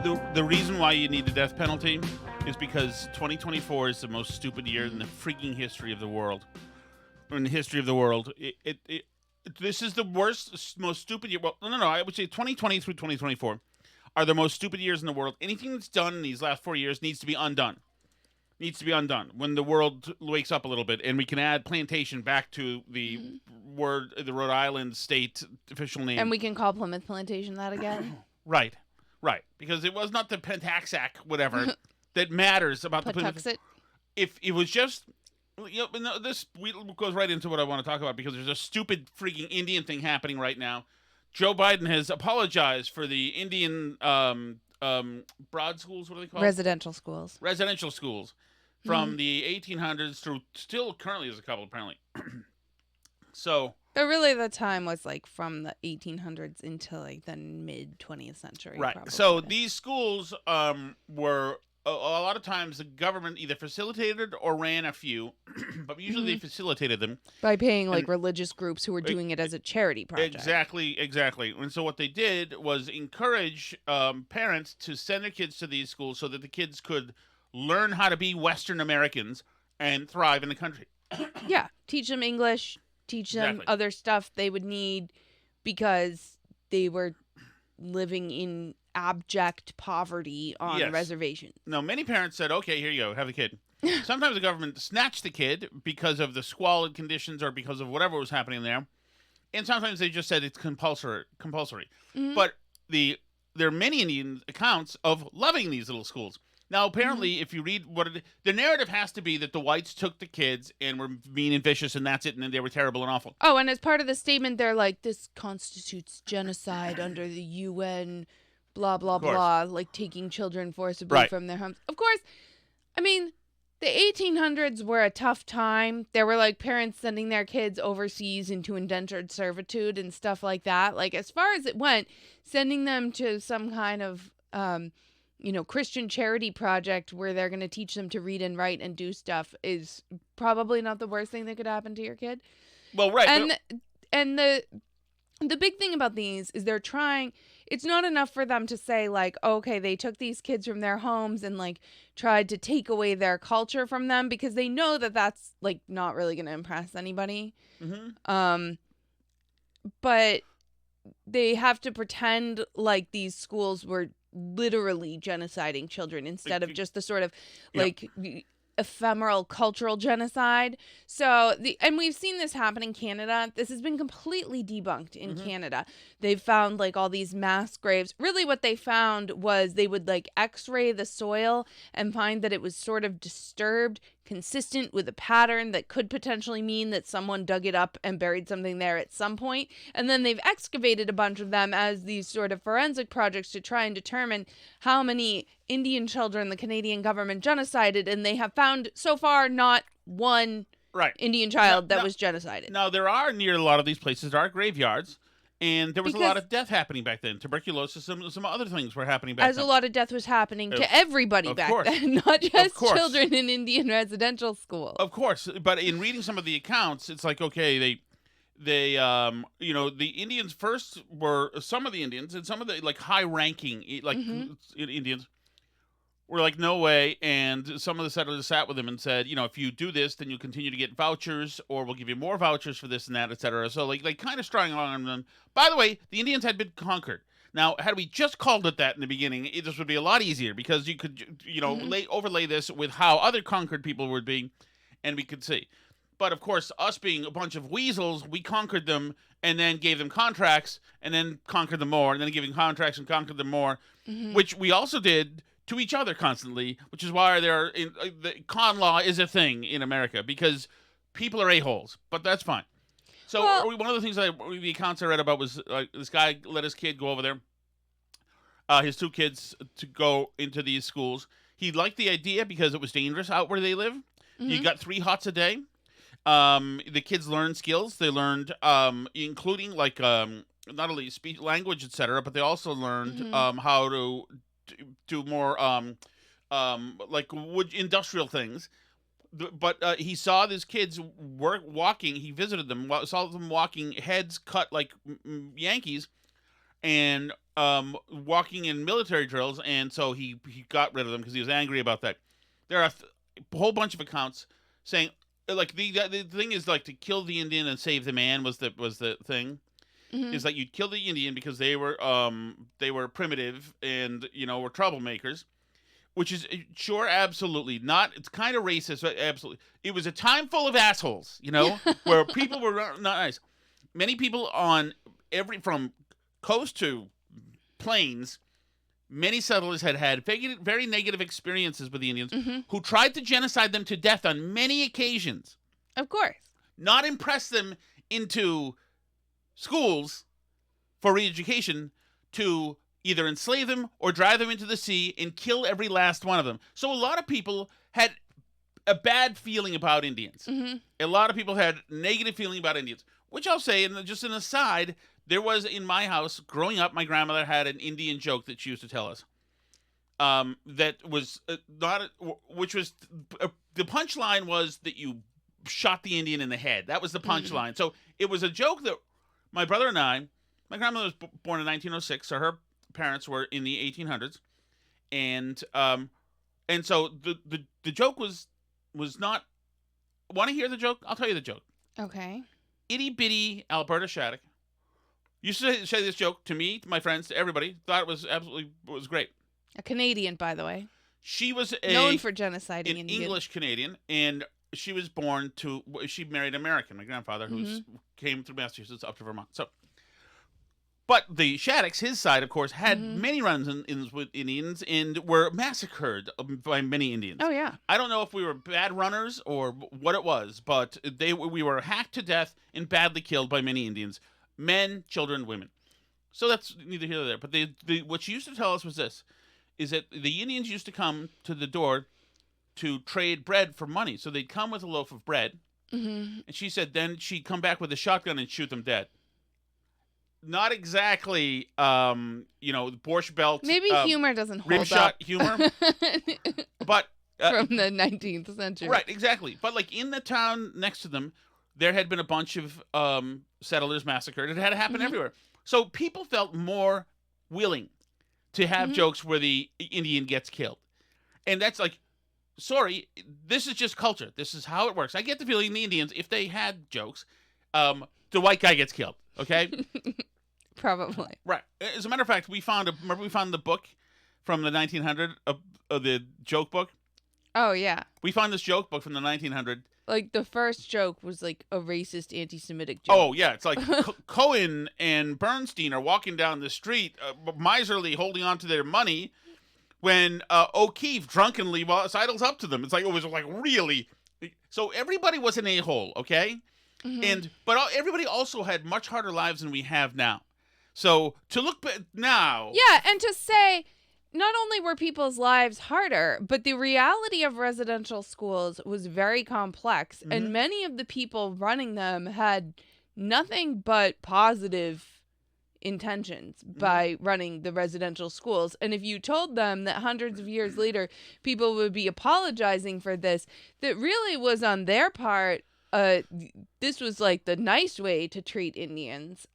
The reason why you need the death penalty is because 2024 is the most stupid year in the freaking history of the world. In the history of the world, this is the worst, most stupid year. Well, no. I would say 2020 through 2024 are the most stupid years in the world. Anything that's done in these last 4 years needs to be undone. Needs to be undone when the world wakes up a little bit, and we can add plantation back to the word, the Rhode Island state official name, and we can call Plymouth Plantation that again. Right, because it was not the Pentaxac whatever that matters about the Plymouth. If it was just, this goes right into what I want to talk about, because there's a stupid freaking Indian thing happening right now. Joe Biden has apologized for the Indian broad schools. What are they called? Residential schools. Residential schools from the 1800s through still currently there's a couple apparently. So. But really, the time was like from the 1800s into like the mid 20th century. Right. Probably. So these schools were a lot of times the government either facilitated or ran a few, but usually they facilitated them by paying like religious groups who were doing it as a charity project. Exactly. And so what they did was encourage parents to send their kids to these schools so that the kids could learn how to be Western Americans and thrive in the country. Yeah, teach them English. Teach them other stuff they would need because they were living in abject poverty on reservations. Now, many parents said, okay, here you go, have the kid. Sometimes the government snatched the kid because of the squalid conditions or because of whatever was happening there. And sometimes they just said it's compulsory. Mm-hmm. But there are many Indian accounts of loving these little schools. Now, apparently, if you read the narrative has to be that the whites took the kids and were mean and vicious, and that's it, and then they were terrible and awful. Oh, and as part of the statement, they're like, this constitutes genocide under the UN, blah, blah, blah, like taking children forcibly from their homes. Of course, I mean, the 1800s were a tough time. There were, like, parents sending their kids overseas into indentured servitude and stuff like that. Like, as far as it went, sending them to some kind of... Christian charity project where they're going to teach them to read and write and do stuff is probably not the worst thing that could happen to your kid. Well, right. And the big thing about these is they're trying, it's not enough for them to say like, okay, they took these kids from their homes and like tried to take away their culture from them, because they know that that's like not really going to impress anybody. Mm-hmm. But they have to pretend like these schools were literally genociding children instead of just the sort of like ephemeral cultural genocide. So and we've seen this happen in Canada. This has been completely debunked in Canada. They've found like all these mass graves. Really what they found was they would like x-ray the soil and find that it was sort of disturbed, consistent with a pattern that could potentially mean that someone dug it up and buried something there at some point. And then they've excavated a bunch of them as these sort of forensic projects to try and determine how many Indian children the Canadian government genocided. And they have found so far not one Indian child that was genocided. Now, there are near a lot of these places, there are graveyards. And there was a lot of death happening back then. Tuberculosis, some other things were happening back then. As a lot of death was happening to everybody back then, not just children in Indian residential schools. Of course. But in reading some of the accounts, it's like, okay, the Indians first were, some of the Indians and some of the, like, high-ranking, like, Indians were like, no way. And some of the settlers sat with them and said, if you do this, then you'll continue to get vouchers, or we'll give you more vouchers for this and that, etc. So, like kind of strong on them. By the way, the Indians had been conquered. Now, had we just called it that in the beginning, this would be a lot easier, because you could, overlay this with how other conquered people would be, and we could see. But, of course, us being a bunch of weasels, we conquered them and then gave them contracts and then conquered them more and then gave them contracts and conquered them more, which we also did to each other constantly, which is why the con law is a thing in America, because people are a-holes, but that's fine. So one of the things the accounts I read about was this guy let his kid go over there, his two kids, to go into these schools. He liked the idea because it was dangerous out where they live. You got 3 hots a day. The kids learned skills. They learned, including like not only speech, language, etc., but they also learned how to do more like wood industrial things. But he saw these kids walking. He visited them, saw them walking, heads cut like Yankees, and walking in military drills, and so he got rid of them because he was angry about that. There are a whole bunch of accounts saying like the thing is like to kill the Indian and save the man was the thing. Mm-hmm. Is that you'd kill the Indian because they were primitive and were troublemakers, which is sure absolutely not. It's kind of racist, but absolutely. It was a time full of assholes, where people were not nice. Many people on from coast to plains, many settlers had very negative experiences with the Indians, who tried to genocide them to death on many occasions. Of course. Not impress them into schools for re-education, to either enslave them or drive them into the sea and kill every last one of them. So a lot of people had a bad feeling about Indians. Mm-hmm. A lot of people had negative feeling about Indians, which I'll say, and just an aside, there was in my house, growing up, my grandmother had an Indian joke that she used to tell us. That was which was, the punchline was that you shot the Indian in the head. That was the punchline. So it was a joke that my brother and I, my grandmother was born in 1906, so her parents were in the 1800s, and so the joke was not. Want to hear the joke? I'll tell you the joke. Okay. Itty bitty Alberta Shattuck used to say this joke to me, to my friends, to everybody. Thought it was great. A Canadian, by the way. She was known for genociding an Indians. English Canadian, and she was born to. She married an American. My grandfather, who came through Massachusetts up to Vermont. So, but the Shaddocks, his side, of course, had many run-ins with Indians and were massacred by many Indians. Oh yeah. I don't know if we were bad runners or what it was, but we were hacked to death and badly killed by many Indians, men, children, women. So that's neither here nor there. But what she used to tell us was this: is that the Indians used to come to the door to trade bread for money. So they'd come with a loaf of bread, and she said then she'd come back with a shotgun and shoot them dead. Not exactly, Borscht Belt. Maybe humor doesn't hold rimshot up. humor, but from the 19th century, right? Exactly. But like in the town next to them, there had been a bunch of settlers massacred. It had happened everywhere, so people felt more willing to have jokes where the Indian gets killed, and that's like, sorry, this is just culture. This is how it works. I get the feeling the Indians, if they had jokes, the white guy gets killed. Okay. Probably. Right. As a matter of fact, we found the book from the 1900 the joke book. Oh yeah. We found this joke book from the 1900. Like the first joke was like a racist, anti-Semitic joke. Oh yeah, it's like Cohen and Bernstein are walking down the street, miserly holding on to their money, when O'Keefe drunkenly sidles up to them. It's like it was like really. So everybody was an a-hole, okay, but everybody also had much harder lives than we have now. So to look now, yeah, and to say, not only were people's lives harder, but the reality of residential schools was very complex, and many of the people running them had nothing but positive intentions by running the residential schools. And if you told them that hundreds of years later people would be apologizing for this, that really was on their part, this was like the nice way to treat Indians,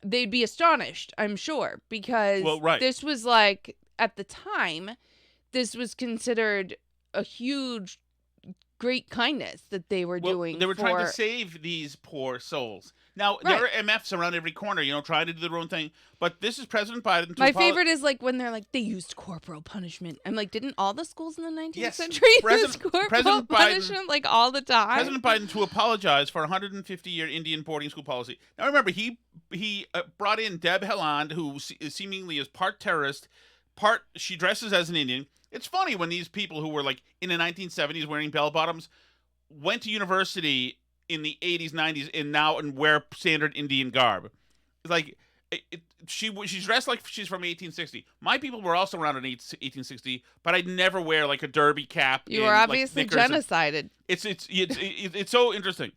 they'd be astonished, I'm sure, because this was like, at the time, this was considered a huge, great kindness that they were doing. They were trying to save these poor souls. Now, there are MFs around every corner, trying to do their own thing. But this is President Biden. My favorite is like when they're like, they used corporal punishment. I'm like, didn't all the schools in the 19th century use corporal punishment like all the time? President Biden to apologize for a 150-year Indian boarding school policy. Now, remember, he brought in Deb Haaland, who seemingly is part terrorist, she dresses as an Indian. It's funny when these people who were like in the 1970s wearing bell bottoms went to university in the 80s, 90s, and wear standard Indian garb. It's like she's dressed like she's from 1860. My people were also around in 1860, but I'd never wear like a derby cap. You were obviously genocided. It's so interesting.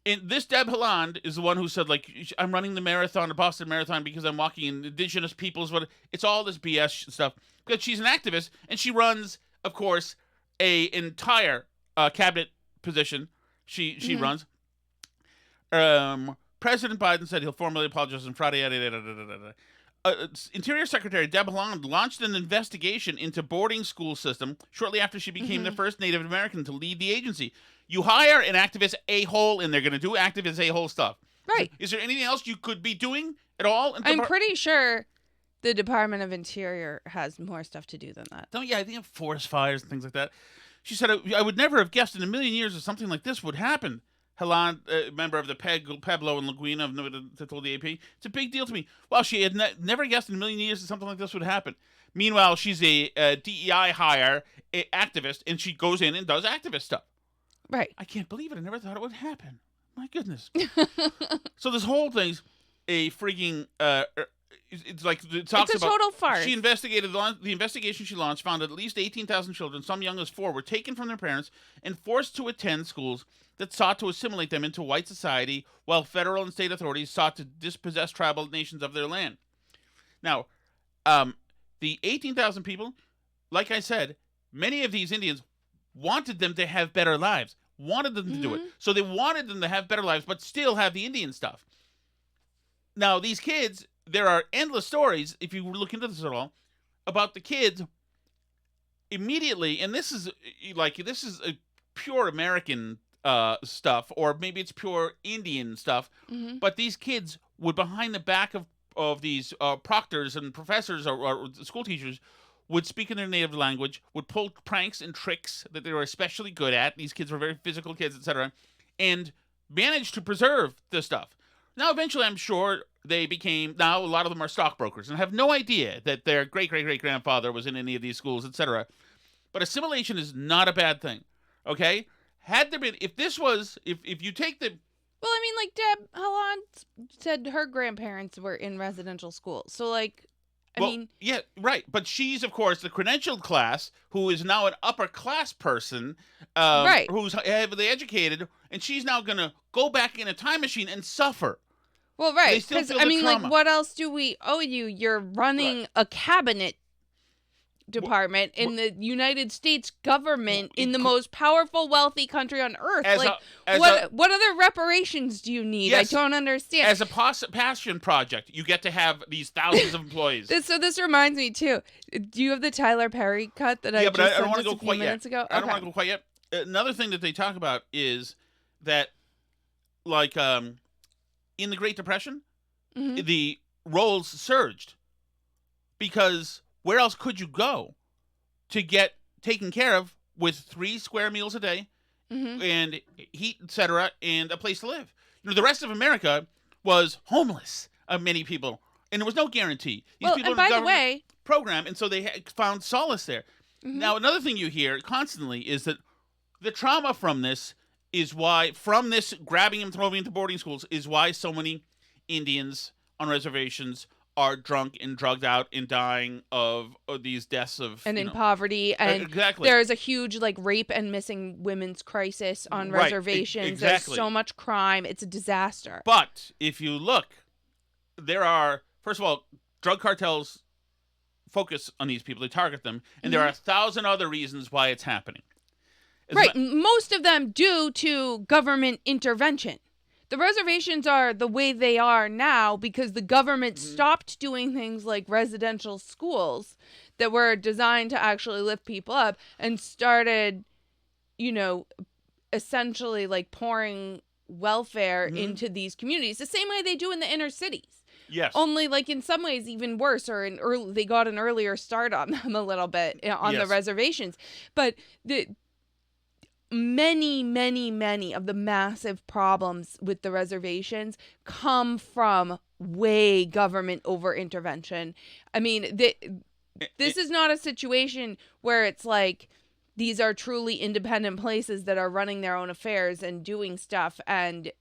And this Deb Haaland is the one who said, like, I'm running the marathon, the Boston Marathon, because I'm walking in indigenous peoples. It's all this BS stuff. Because she's an activist, and she runs, of course, a entire cabinet position. She runs. President Biden said he'll formally apologize on Friday. Interior Secretary Deb Haaland launched an investigation into boarding school system shortly after she became the first Native American to lead the agency. You hire an activist a-hole, and they're going to do activist a-hole stuff. Right. Is there anything else you could be doing at all? I'm pretty sure the Department of Interior has more stuff to do than that. Yeah, I think of forest fires and things like that. She said, I would never have guessed in a million years that something like this would happen. Haaland, member of the Pueblo and Laguina, told the AP, it's a big deal to me. Well, she had never guessed in a million years that something like this would happen. Meanwhile, she's a DEI hire, activist, and she goes in and does activist stuff. Right. I can't believe it. I never thought it would happen. My goodness. So this whole thing's a freaking... it's like it talks it's a total farce. She investigated the investigation she launched found that at least 18,000 children, some young as 4, were taken from their parents and forced to attend schools that sought to assimilate them into white society, while federal and state authorities sought to dispossess tribal nations of their land. Now, the 18,000 people, like I said, many of these Indians wanted them to have better lives, wanted them to do it. So they wanted them to have better lives, but still have the Indian stuff. Now, these kids, there are endless stories, if you look into this at all, about the kids immediately, and this is a pure American stuff, or maybe it's pure Indian stuff, but these kids would, behind the back of these proctors and professors or school teachers, would speak in their native language, would pull pranks and tricks that they were especially good at. These kids were very physical kids, etc., and managed to preserve this stuff. Now, eventually, I'm sure they became, now a lot of them are stockbrokers and have no idea that their great-great-great-grandfather was in any of these schools, etc. But assimilation is not a bad thing, okay? Had there been, if you take the... Well, I mean, like, Deb Haaland said her grandparents were in residential school. So, like, I mean... Yeah, right. But she's, of course, the credentialed class, who is now an upper-class person, right, who's heavily educated, and she's now going to go back in a time machine and suffer. Well, right, because, I mean, like, what else do we owe you? You're running a cabinet department in the United States government in the most powerful, wealthy country on earth. What other reparations do you need? Yes, I don't understand. As a passion project, you get to have these thousands of employees. This reminds me, too. Do you have the Tyler Perry cut that I just sent don't want to go quite minutes ago? I don't want to go quite yet. Another thing that they talk about is that, like, in the Great Depression, the roles surged because where else could you go to get taken care of with 3 square meals a day and heat, etc., and a place to live? You know, the rest of America was homeless, many people, and there was no guarantee. These people and by the way, program, and so they found solace there. Now, another thing you hear constantly is that the trauma from this is why, from this grabbing and throwing into boarding schools, is why so many Indians on reservations are drunk and drugged out and dying of these deaths of... And in poverty. And exactly. There is a huge, like, rape and missing women's crisis on reservations. Exactly. There's so much crime. It's a disaster. But if you look, there are, first of all, drug cartels focus on these people. They target them. And there are 1,000 other reasons why it's happening. Most of them due to government intervention. The reservations are the way they are now because the government stopped doing things like residential schools that were designed to actually lift people up and started, essentially like pouring welfare into these communities the same way they do in the inner cities. Yes. Only, like, in some ways even worse, or they got an earlier start on them a little bit on the reservations. But many of the massive problems with the reservations come from way government over intervention. I mean, this is not a situation where it's like these are truly independent places that are running their own affairs and doing stuff, and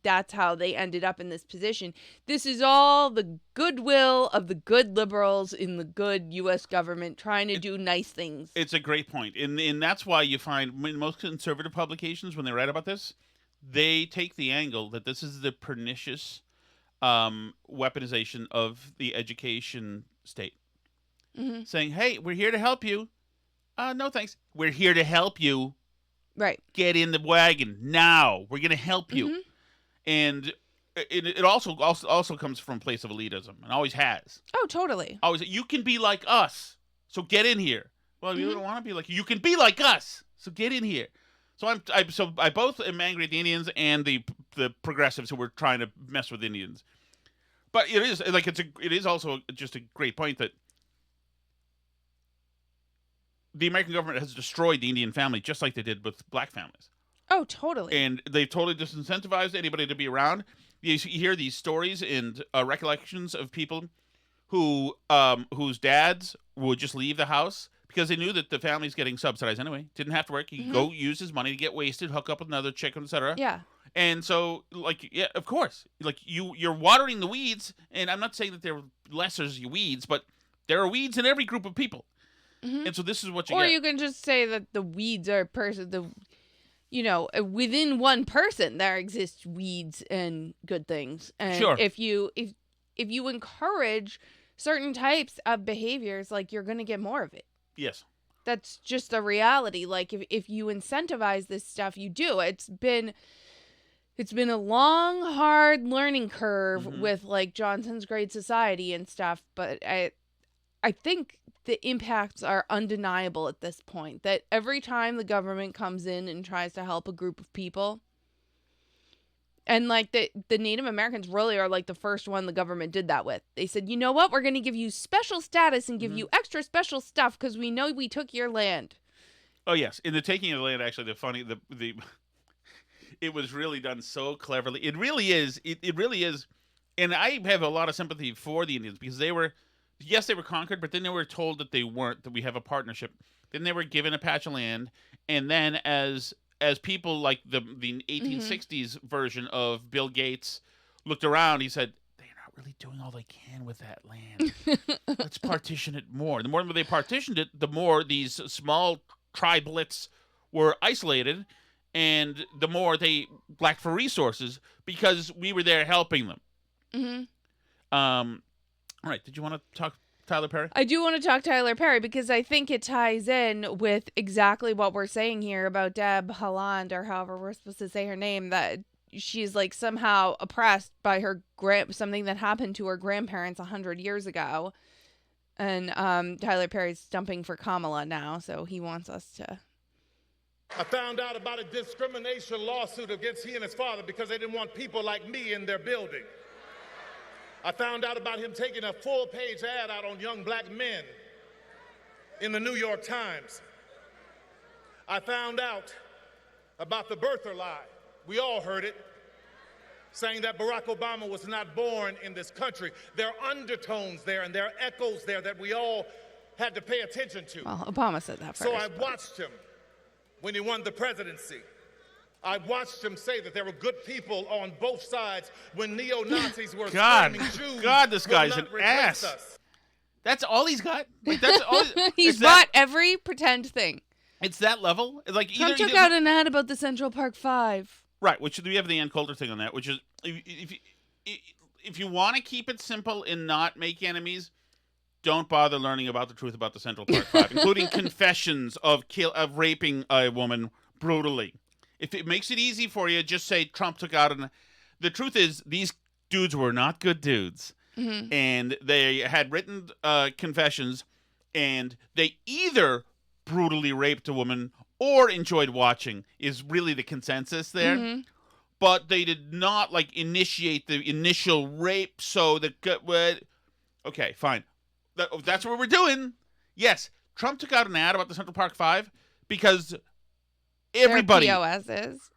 that's how they ended up in this position. This is all the goodwill of the good liberals in the good U.S. government trying to do nice things. It's a great point. And that's why you find in most conservative publications, when they write about this, they take the angle that this is the pernicious weaponization of the education state. Saying, hey, we're here to help you. No, thanks. We're here to help you. Right. Get in the wagon now. We're going to help you. And it also comes from a place of elitism and always has. Oh, totally. Always, you can be like us, so get in here. Well, you don't want to be like you can be like us, so get in here. So I both am angry at the Indians and the progressives who were trying to mess with Indians. But it is also just a great point that the American government has destroyed the Indian family just like they did with black families. Oh, totally. And they've totally disincentivized anybody to be around. You hear these stories and recollections of people who whose dads would just leave the house because they knew that the family's getting subsidized anyway. Didn't have to work. He could go use his money to get wasted, hook up with another chick, etc. Yeah. And so, of course, you're watering the weeds. And I'm not saying that they're lesser weeds, but there are weeds in every group of people. And so this is what you get. Or you can just say that the weeds are within one person there exists weeds and good things. And sure. if you encourage certain types of behaviors, you're going to get more of it. Yes. That's just a reality. If you incentivize this stuff, you do. It's been a long, hard learning curve with Johnson's Great Society and stuff, but I think the impacts are undeniable at this point. That every time the government comes in and tries to help a group of people, and the Native Americans really are the first one the government did that with. They said, you know what, we're going to give you special status and give you extra special stuff because we know we took your land. Oh yes, in the taking of the land, actually, it was really done so cleverly. It really is. It really is. And I have a lot of sympathy for the Indians because they were conquered, but then they were told that they weren't, that we have a partnership. Then they were given a patch of land. And then as people like the 1860s version of Bill Gates looked around, he said, they're not really doing all they can with that land. Let's partition it more. The more they partitioned it, the more these small tribelets were isolated, and the more they lacked for resources because we were there helping them. All right. Did you want to talk Tyler Perry? I do want to talk Tyler Perry because I think it ties in with exactly what we're saying here about Deb Haaland, or however we're supposed to say her name, that she's somehow oppressed by her something that happened to her grandparents 100 years ago. And Tyler Perry's stumping for Kamala now, so he wants us to. I found out about a discrimination lawsuit against he and his father because they didn't want people like me in their building. I found out about him taking a full-page ad out on young black men in the New York Times. I found out about the birther lie. We all heard it, saying that Barack Obama was not born in this country. There are undertones there and there are echoes there that we all had to pay attention to. Well, Obama said that first. So I watched him when he won the presidency. I watched him say that there were good people on both sides when neo-Nazis were screaming Jews. God, this guy's an ass. Us. That's all he's got? That's all he's bought every pretend thing. It's that level? Trump took out an ad about the Central Park 5. Right, which we have the Ann Coulter thing on that, which is if you want to keep it simple and not make enemies, don't bother learning about the truth about the Central Park 5, including confessions of raping a woman brutally. If it makes it easy for you, just say Trump took out an... The truth is, these dudes were not good dudes. And they had written confessions, and they either brutally raped a woman or enjoyed watching, is really the consensus there. But they did not, initiate the initial rape, so that... Okay, fine. That's what we're doing. Yes, Trump took out an ad about the Central Park 5 because... Everybody. They're POSs.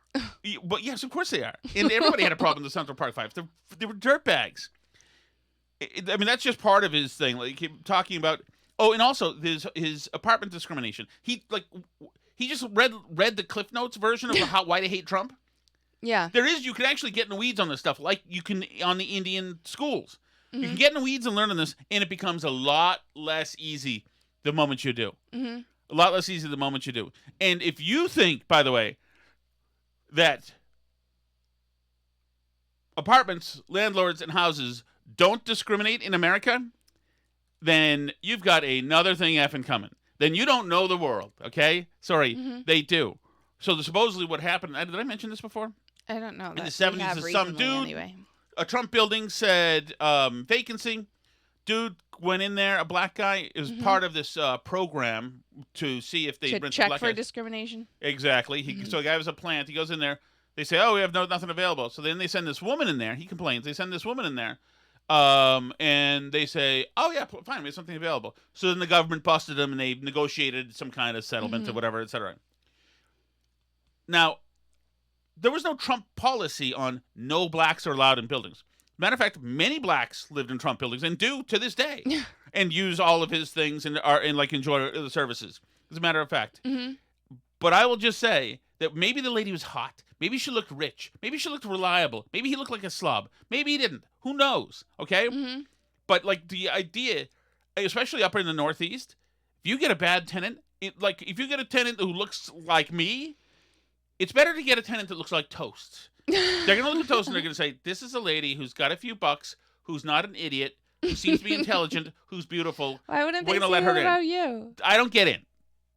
But yes, of course they are. And everybody had a problem with the Central Park 5. They were dirtbags. I mean, that's just part of his thing. Talking about... Oh, and also his apartment discrimination. He just read the Cliff Notes version of why they hate Trump. Yeah. You can actually get in the weeds on this stuff, like you can on the Indian schools. You can get in the weeds and learn on this, and it becomes a lot less easy the moment you do. A lot less easy the moment you do. And if you think, by the way, that apartments, landlords, and houses don't discriminate in America, then you've got another thing effing coming. Then you don't know the world, okay? Sorry, they do. So supposedly what happened, did I mention this before? I don't know. In the 70s, some dude A Trump building said vacancy. Dude went in there, a black guy. It was part of this program to see if they To rent check black for guys. Discrimination. Exactly. So a guy was a plant. He goes in there. They say, "Oh, we have nothing available." So then they send this woman in there. He complains. They send this woman in there, and they say, "Oh yeah, fine, we have something available." So then the government busted them, and they negotiated some kind of settlement or whatever, etc. Now, there was no Trump policy on no blacks are allowed in buildings. Matter of fact, many blacks lived in Trump buildings and do to this day, and use all of his things and like enjoy the services. As a matter of fact, but I will just say that maybe the lady was hot. Maybe she looked rich. Maybe she looked reliable. Maybe he looked like a slob. Maybe he didn't. Who knows? Okay? But like the idea, especially up in the Northeast, if you get a bad tenant, if you get a tenant who looks like me, it's better to get a tenant that looks like Toast. They're going to look at Toast and they're going to say, this is a lady who's got a few bucks, who's not an idiot, who seems to be intelligent, who's beautiful. Why wouldn't We're they gonna say let her that in. about you? I don't get in.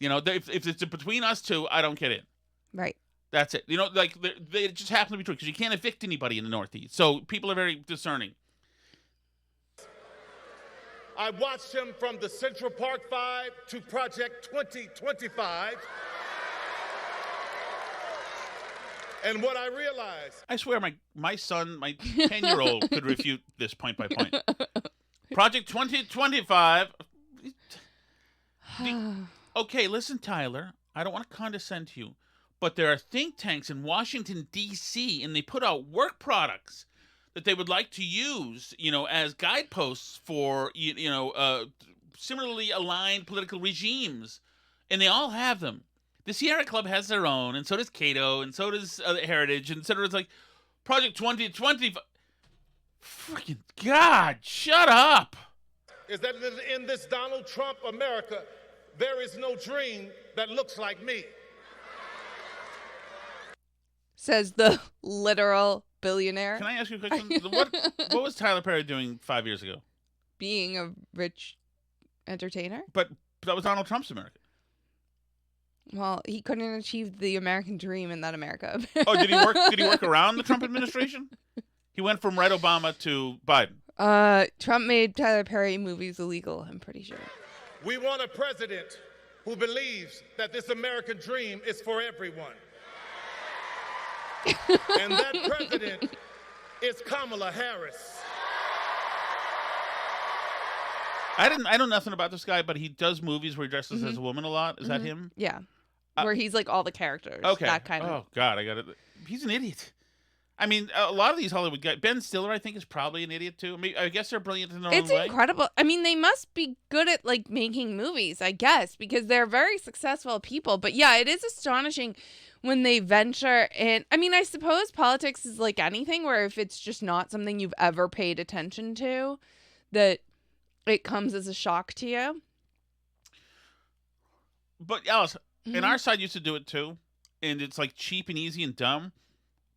If it's between us two, I don't get in. Right. That's it. Like they just happen to be true because you can't evict anybody in the Northeast. So people are very discerning. I watched him from the Central Park 5 to Project 2025. And what I realized... I swear my son, my 10-year-old, could refute this point by point. Project 2025. Okay, listen, Tyler. I don't want to condescend to you, but there are think tanks in Washington, D.C., and they put out work products that they would like to use, as guideposts for, similarly aligned political regimes. And they all have them. The Sierra Club has their own, and so does Cato, and so does Heritage, and so it's like Project 2020. Freaking God, shut up! Is that in this Donald Trump America, there is no dream that looks like me. Says the literal billionaire. Can I ask you a question? What was Tyler Perry doing 5 years ago? Being a rich entertainer? But that was Donald Trump's America. Well, he couldn't achieve the American dream in that America. Oh, did he work? Did he work around the Trump administration? He went from Red Obama to Biden. Trump made Tyler Perry movies illegal, I'm pretty sure. We want a president who believes that this American dream is for everyone. And that president is Kamala Harris. I know nothing about this guy, but he does movies where he dresses as a woman a lot. Is that him? Yeah. Where he's like all the characters. Okay. That kind of. Oh, God, I got it. He's an idiot. I mean, a lot of these Hollywood guys. Ben Stiller, I think, is probably an idiot, too. I guess they're brilliant in their own way. It's incredible. I mean, they must be good at, like, making movies, I guess, because they're very successful people. But, yeah, it is astonishing when they venture in. I mean, I suppose politics is like anything, where if it's just not something you've ever paid attention to, that it comes as a shock to you. But, Alice, and our side used to do it, too, and it's, like, cheap and easy and dumb.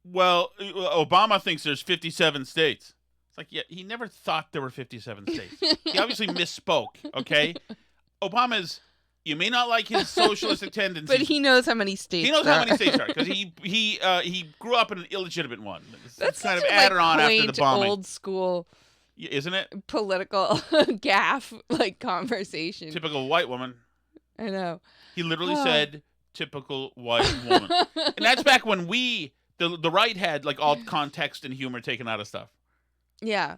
Well, Obama thinks there's 57 states. It's like, yeah, he never thought there were 57 states. He obviously misspoke, okay? Obama's, you may not like his socialistic tendencies. But he knows how many states He knows how many states there are, because he grew up in an illegitimate one. That's kind of such a, added on after quaint, the bombing. old school, isn't it? Political gaffe, like, conversation. Typical white woman. I know. He literally said, typical white woman. And that's back when the right had, like, all context and humor taken out of stuff. Yeah.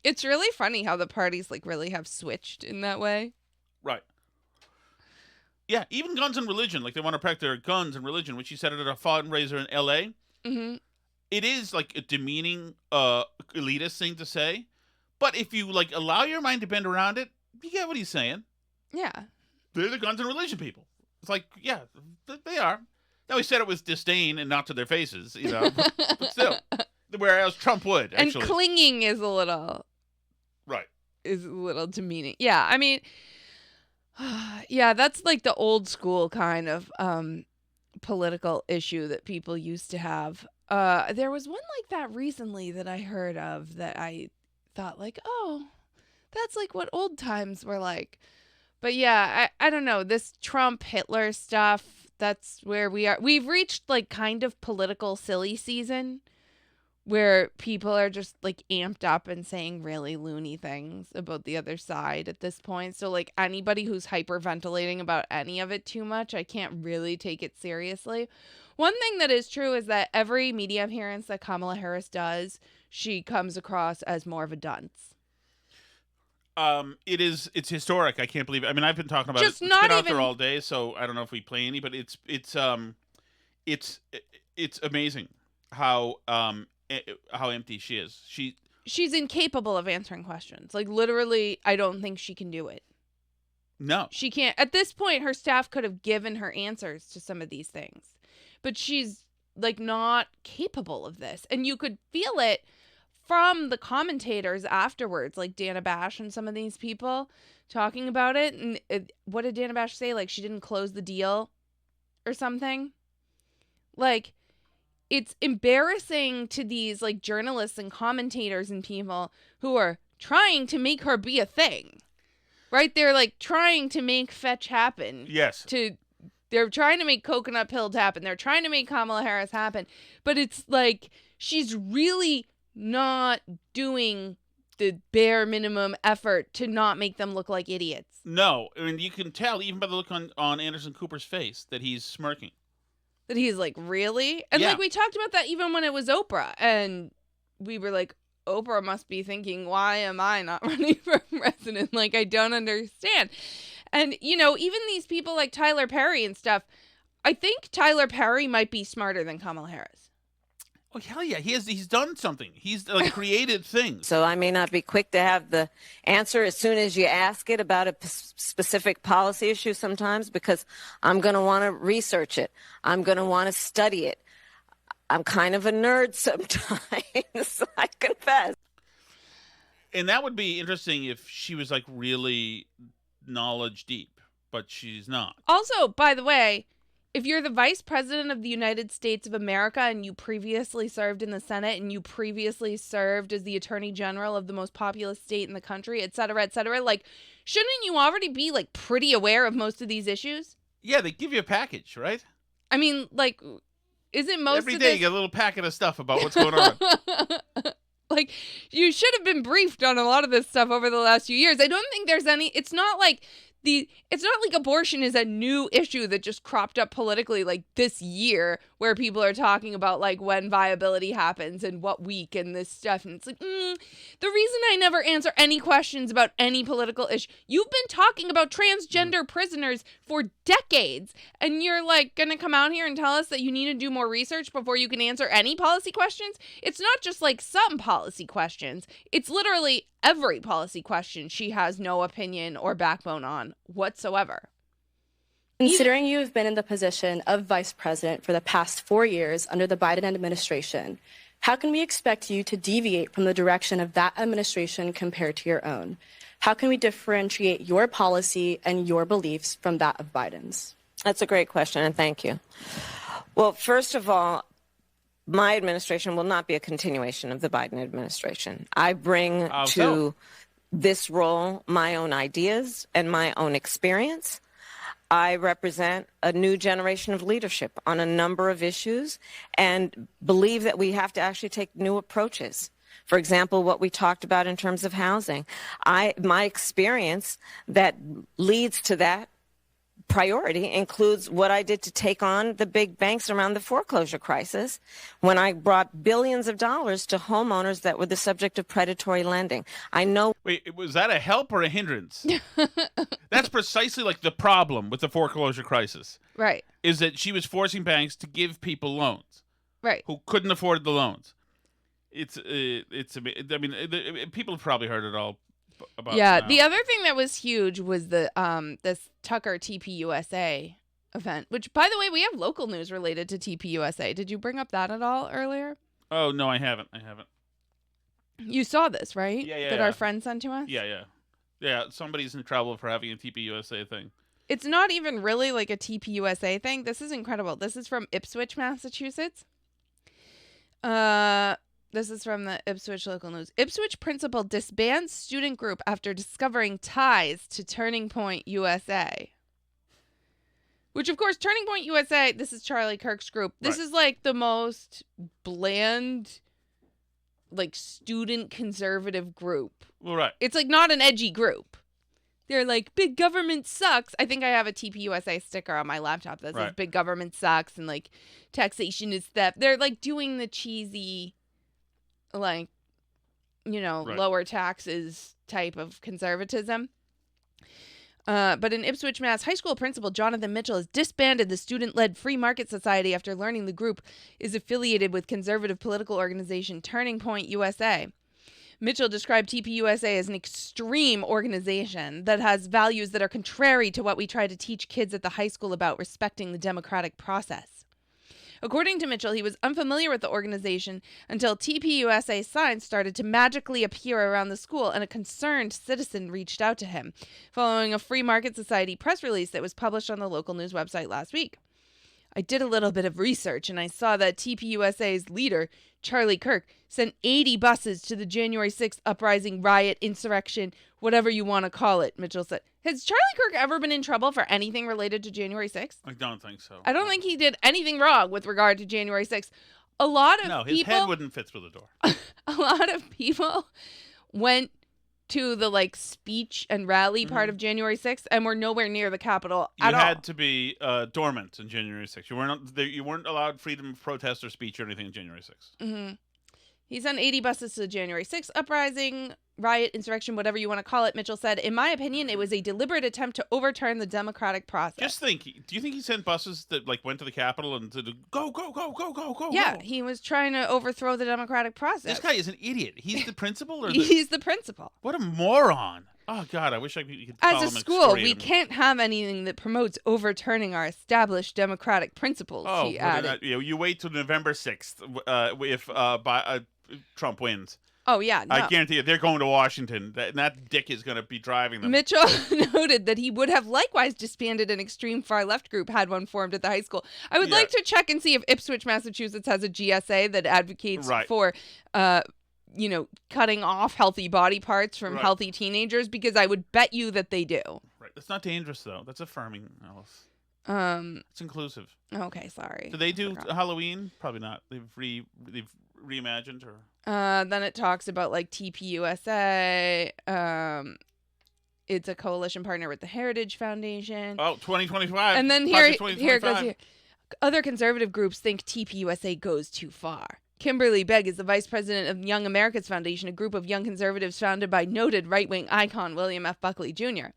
It's really funny how the parties, like, really have switched in that way. Right. Yeah, even guns and religion. Like, they want to protect their guns and religion, which he said at a fundraiser in L.A. Mm-hmm. It is, like, a demeaning, elitist thing to say. But if you, like, allow your mind to bend around it, you get what he's saying. Yeah. They're the guns and religion people. It's like, yeah, they are. Now, he said it with disdain and not to their faces, but still. Whereas Trump would, actually. And clinging is a little... Right. Is a little demeaning. Yeah, I mean... Yeah, that's like the old school kind of political issue that people used to have. There was one like that recently that I heard of that I thought like, oh, that's like what old times were like. But yeah, I don't know. This Trump Hitler stuff, that's where we are. We've reached like kind of political silly season where people are just like amped up and saying really loony things about the other side at this point. So like anybody who's hyperventilating about any of it too much, I can't really take it seriously. One thing that is true is that every media appearance that Kamala Harris does, she comes across as more of a dunce. It's historic. I can't believe it. I mean, I've been talking about Just it. It's not been out even- there all day, so I don't know if we play any, but it's amazing how empty she is. She's incapable of answering questions. Like literally, I don't think she can do it. No. She can't. At this point, her staff could have given her answers to some of these things. But she's like not capable of this. And you could feel it from the commentators afterwards, like Dana Bash and some of these people talking about it. And what did Dana Bash say? Like she didn't close the deal or something? Like it's embarrassing to these like journalists and commentators and people who are trying to make her be a thing. Right? They're like trying to make fetch happen. Yes. They're trying to make Coconut Pilled happen. They're trying to make Kamala Harris happen. But it's like she's really not doing the bare minimum effort to not make them look like idiots. No. I mean, you can tell even by the look on Anderson Cooper's face that he's smirking. That he's like, really? And Yeah. like we talked about that even when it was Oprah. And we were like, Oprah must be thinking, why am I not running for president? Like, I don't understand. And, you know, even these people like Tyler Perry and stuff, I think Tyler Perry might be smarter than Kamala Harris. Oh, hell yeah. He's done something. He's like created things. So I may not be quick to have the answer as soon as you ask it about a specific policy issue sometimes, because I'm going to want to research it. I'm going to want to study it. I'm kind of a nerd sometimes, I confess. And that would be interesting if she was like really knowledge deep, but she's not. Also, by the way, if you're the vice president of the United States of America and you previously served in the Senate and you previously served as the attorney general of the most populous state in the country, et cetera, like, shouldn't you already be like pretty aware of most of these issues? Yeah, they give you a package, right? I mean, like, isn't most Every of day this... you get a little packet of stuff about what's going on. Like, you should have been briefed on a lot of this stuff over the last few years. I don't think there's any... It's not like abortion is a new issue that just cropped up politically like this year, where people are talking about like when viability happens and what week and this stuff. And it's like, the reason I never answer any questions about any political issue, you've been talking about transgender prisoners for decades, and you're like going to come out here and tell us that you need to do more research before you can answer any policy questions? It's not just like some policy questions. It's literally every policy question she has no opinion or backbone on whatsoever. Considering you have been in the position of vice president for the past 4 years under the Biden administration, how can we expect you to deviate from the direction of that administration compared to your own? How can we differentiate your policy and your beliefs from that of Biden's? That's a great question, and thank you. Well, first of all, my administration will not be a continuation of the Biden administration. I bring to this role my own ideas and my own experience. I represent a new generation of leadership on a number of issues and believe that we have to actually take new approaches. For example, what we talked about in terms of housing. My experience that leads to that priority includes what I did to take on the big banks around the foreclosure crisis when I brought billions of dollars to homeowners that were the subject of predatory lending. I know. Wait, was that a help or a hindrance? That's precisely like the problem with the foreclosure crisis. Right. Is that she was forcing banks to give people loans. Right. Who couldn't afford the loans. It's I mean, people have probably heard it all about yeah, now. the other thing that was huge was the this Tucker TPUSA event, which, by the way, we have local news related to TPUSA. Did you bring up that at all earlier? Oh, no, I haven't. You saw this, right? Yeah. That our friend sent to us? Yeah, somebody's in trouble for having a TPUSA thing. It's not even really like a TPUSA thing. This is incredible. This is from Ipswich, Massachusetts. This is from the Ipswich local news. Ipswich principal disbands student group after discovering ties to Turning Point USA. Which, of course, Turning Point USA, this is Charlie Kirk's group. This is like the most bland like student conservative group. Well, right. It's like not an edgy group. They're like, big government sucks. I think I have a TPUSA sticker on my laptop that says big government sucks and like taxation is theft. They're like doing the cheesy, like, lower taxes type of conservatism. But in Ipswich, Mass, high school principal Jonathan Mitchell has disbanded the student-led Free Market Society after learning the group is affiliated with conservative political organization Turning Point USA. Mitchell described TPUSA as an extreme organization that has values that are contrary to what we try to teach kids at the high school about respecting the democratic process. According to Mitchell, he was unfamiliar with the organization until TPUSA signs started to magically appear around the school, and a concerned citizen reached out to him, following a Free Market Society press release that was published on the local news website last week. I did a little bit of research, and I saw that TPUSA's leader, Charlie Kirk, sent 80 buses to the January 6th uprising, riot, insurrection, whatever you want to call it, Mitchell said. Has Charlie Kirk ever been in trouble for anything related to January 6th? I don't think so. I don't think he did anything wrong with regard to January 6th. A lot of his people, head wouldn't fit through the door. A lot of people went to the like speech and rally part of January 6th and were nowhere near the Capitol at all. You had to be dormant in January 6th. You weren't allowed freedom of protest or speech or anything on January 6th. Mm-hmm. He sent 80 buses to the January 6th uprising, riot, insurrection, whatever you want to call it. Mitchell said, in my opinion, it was a deliberate attempt to overturn the democratic process. Just think, do you think he sent buses that like went to the Capitol and said, go, go, go, go, go, go? Yeah, go. he was trying to overthrow the democratic process. This guy is an idiot. He's the principal? He's the principal. What a moron. Oh, God, I wish I could As a school, we can't have anything that promotes overturning our established democratic principles, he added. You wait till November 6th if Trump wins. Oh, yeah. No. I guarantee you, they're going to Washington. That dick is going to be driving them. Mitchell noted that he would have likewise disbanded an extreme far-left group had one formed at the high school. I would like to check and see if Ipswich, Massachusetts has a GSA that advocates for, cutting off healthy body parts from healthy teenagers, because I would bet you that they do. Right. That's not dangerous, though. That's affirming, Alice. It's inclusive. Okay, sorry. Do they do Halloween? Probably not. They've reimagined or. Then it talks about like TPUSA. It's a coalition partner with the Heritage Foundation. Oh, 2025. And then here it goes here. Other conservative groups think TPUSA goes too far. Kimberly Begg is the vice president of Young Americans Foundation, a group of young conservatives founded by noted right-wing icon William F. Buckley Jr.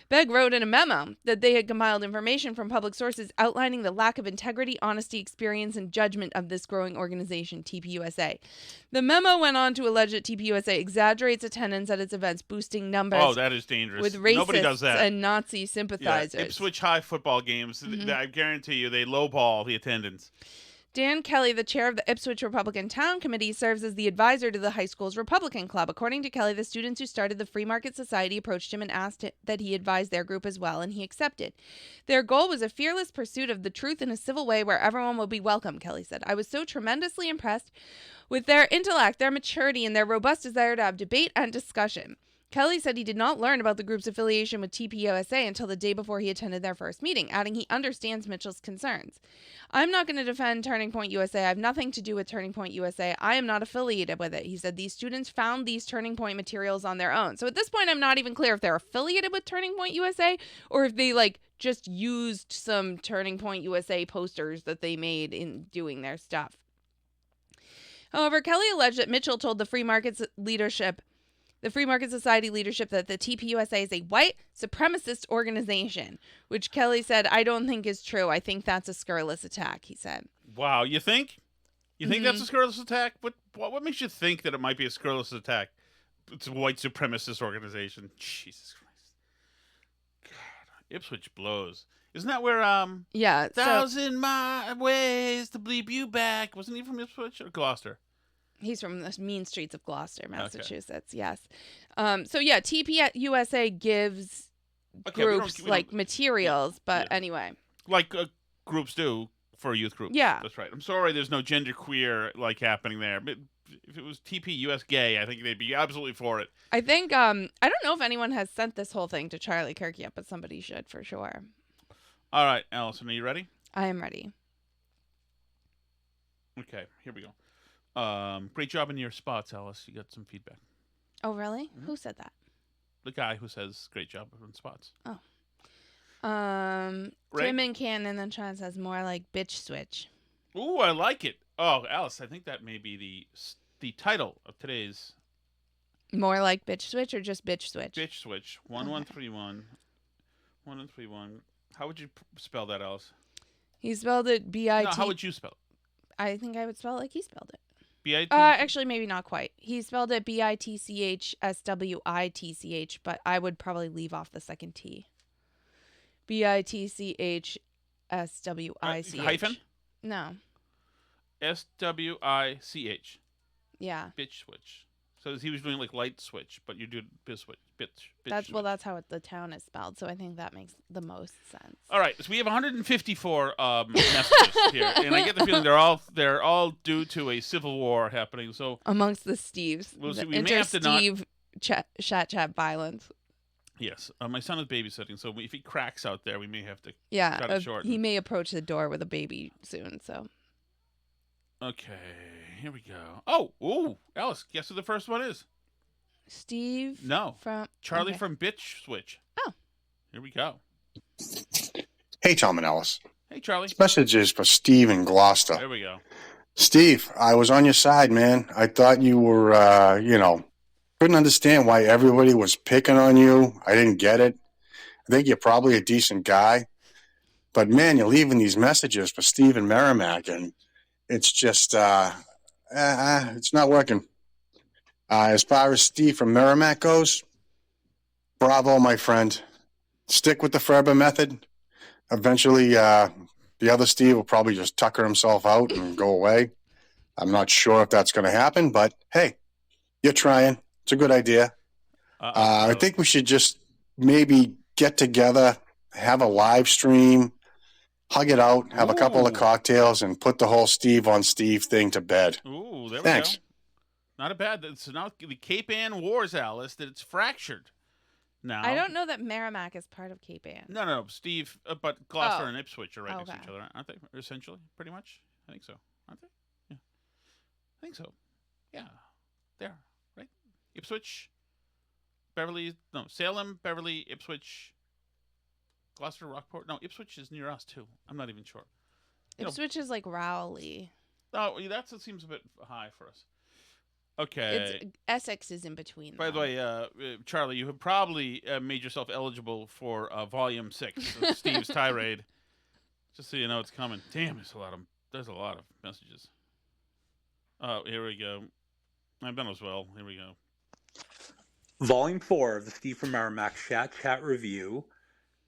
Begg wrote in a memo that they had compiled information from public sources outlining the lack of integrity, honesty, experience, and judgment of this growing organization, TPUSA. The memo went on to allege that TPUSA exaggerates attendance at its events, boosting numbers. Oh, that is dangerous. With racists Nobody does that. And Nazi sympathizers. Yeah, Ipswich High football games, I guarantee you, they lowball the attendance. Dan Kelly, the chair of the Ipswich Republican Town Committee, serves as the advisor to the high school's Republican Club. According to Kelly, the students who started the Free Market Society approached him and asked that he advise their group as well, and he accepted. Their goal was a fearless pursuit of the truth in a civil way where everyone will be welcome, Kelly said. I was so tremendously impressed with their intellect, their maturity, and their robust desire to have debate and discussion. Kelly said he did not learn about the group's affiliation with TPUSA until the day before he attended their first meeting, adding he understands Mitchell's concerns. I'm not going to defend Turning Point USA. I have nothing to do with Turning Point USA. I am not affiliated with it. He said these students found these Turning Point materials on their own. So at this point, I'm not even clear if they're affiliated with Turning Point USA or if they just used some Turning Point USA posters that they made in doing their stuff. However, Kelly alleged that Mitchell told the Free Market Society leadership that the TPUSA is a white supremacist organization, which Kelly said, I don't think is true. I think that's a scurrilous attack, he said. Wow, you think? You think that's a scurrilous attack? What makes you think that it might be a scurrilous attack? It's a white supremacist organization. Jesus Christ. God, Ipswich blows. Isn't that where, yeah, 1,000 ways to bleep you back? Wasn't he from Ipswich or Gloucester? He's from the mean streets of Gloucester, Massachusetts. Okay. Yes. TPUSA gives groups materials, but anyway. Like groups do for youth groups. Yeah. That's right. I'm sorry there's no genderqueer happening there. But if it was TPUS gay, I think they'd be absolutely for it. I think, I don't know if anyone has sent this whole thing to Charlie Kirk yet, but somebody should for sure. All right, Allison, are you ready? I am ready. Okay, here we go. Great job in your spots, Alice. You got some feedback. Oh, really? Mm-hmm. Who said that? The guy who says great job in spots. Oh. Right? Tim and Cannon then Sean says more like Bitchswich. Ooh, I like it. Oh, Alice, I think that may be the title of today's More like Bitchswich or just Bitchswich? Bitchswich. 1131. 1131. How would you spell that, Alice? He spelled it B-I-T. No, how would you spell it? I think I would spell it like he spelled it. B-I-T? Actually, maybe not quite. He spelled it B-I-T-C-H-S-W-I-T-C-H, but I would probably leave off the second T. B-I-T-C-H-S-W-I-C-H. Hyphen? No. S-W-I-C-H. Yeah. Bitchswich. So he was doing like light switch, but you do Bitchswich. That's how the town is spelled, so I think that makes the most sense. All right, so we have 154 messages here, and I get the feeling they're all due to a civil war happening. So amongst the Steves, we'll see. the We may have to not. inter-Steve chat violence. Yes, my son is babysitting, so if he cracks out there, we may have to Yeah, cut it short. he may approach the door with a baby soon. So. Okay, here we go. Oh, ooh, Alice, guess who the first one is? Steve? No. From Charlie okay. from Bitchswich. Oh. Here we go. Hey, Tom and Alice. Hey, Charlie. This message is for Steve in Gloucester. There we go. Steve, I was on your side, man. I thought you were, couldn't understand why everybody was picking on you. I didn't get it. I think you're probably a decent guy. But, man, you're leaving these messages for Steve in Merrimack, and it's just, it's not working. As far as Steve from Merrimack goes, bravo, my friend. Stick with the Ferber method. Eventually, the other Steve will probably just tucker himself out and go away. I'm not sure if that's going to happen, but hey, you're trying. It's a good idea. I think we should just maybe get together, have a live stream, hug it out, have a couple of cocktails, and put the whole Steve on Steve thing to bed. Ooh, there we Thanks. go. Not a bad. It's not the Cape Ann Wars, Alice. That it's fractured. Now I don't know that Merrimack is part of Cape Ann. No, Steve. But Gloucester and Ipswich are right next to each other, aren't they? Essentially, pretty much. I think so. Aren't they? Yeah, I think so. Yeah, they are right. Ipswich, Salem, Beverly, Ipswich, Gloucester, Rockport. No, Ipswich is near us too. I'm not even sure. Ipswich is like Rowley. Oh, that seems a bit high for us. Okay. Essex is in between. By the way, Charlie, you have probably made yourself eligible for Volume 6 of Steve's tirade. Just so you know it's coming. Damn, there's a lot of messages. Oh, here we go. I've been as well. Here we go. Volume 4 of the Steve from Merrimack Chat Review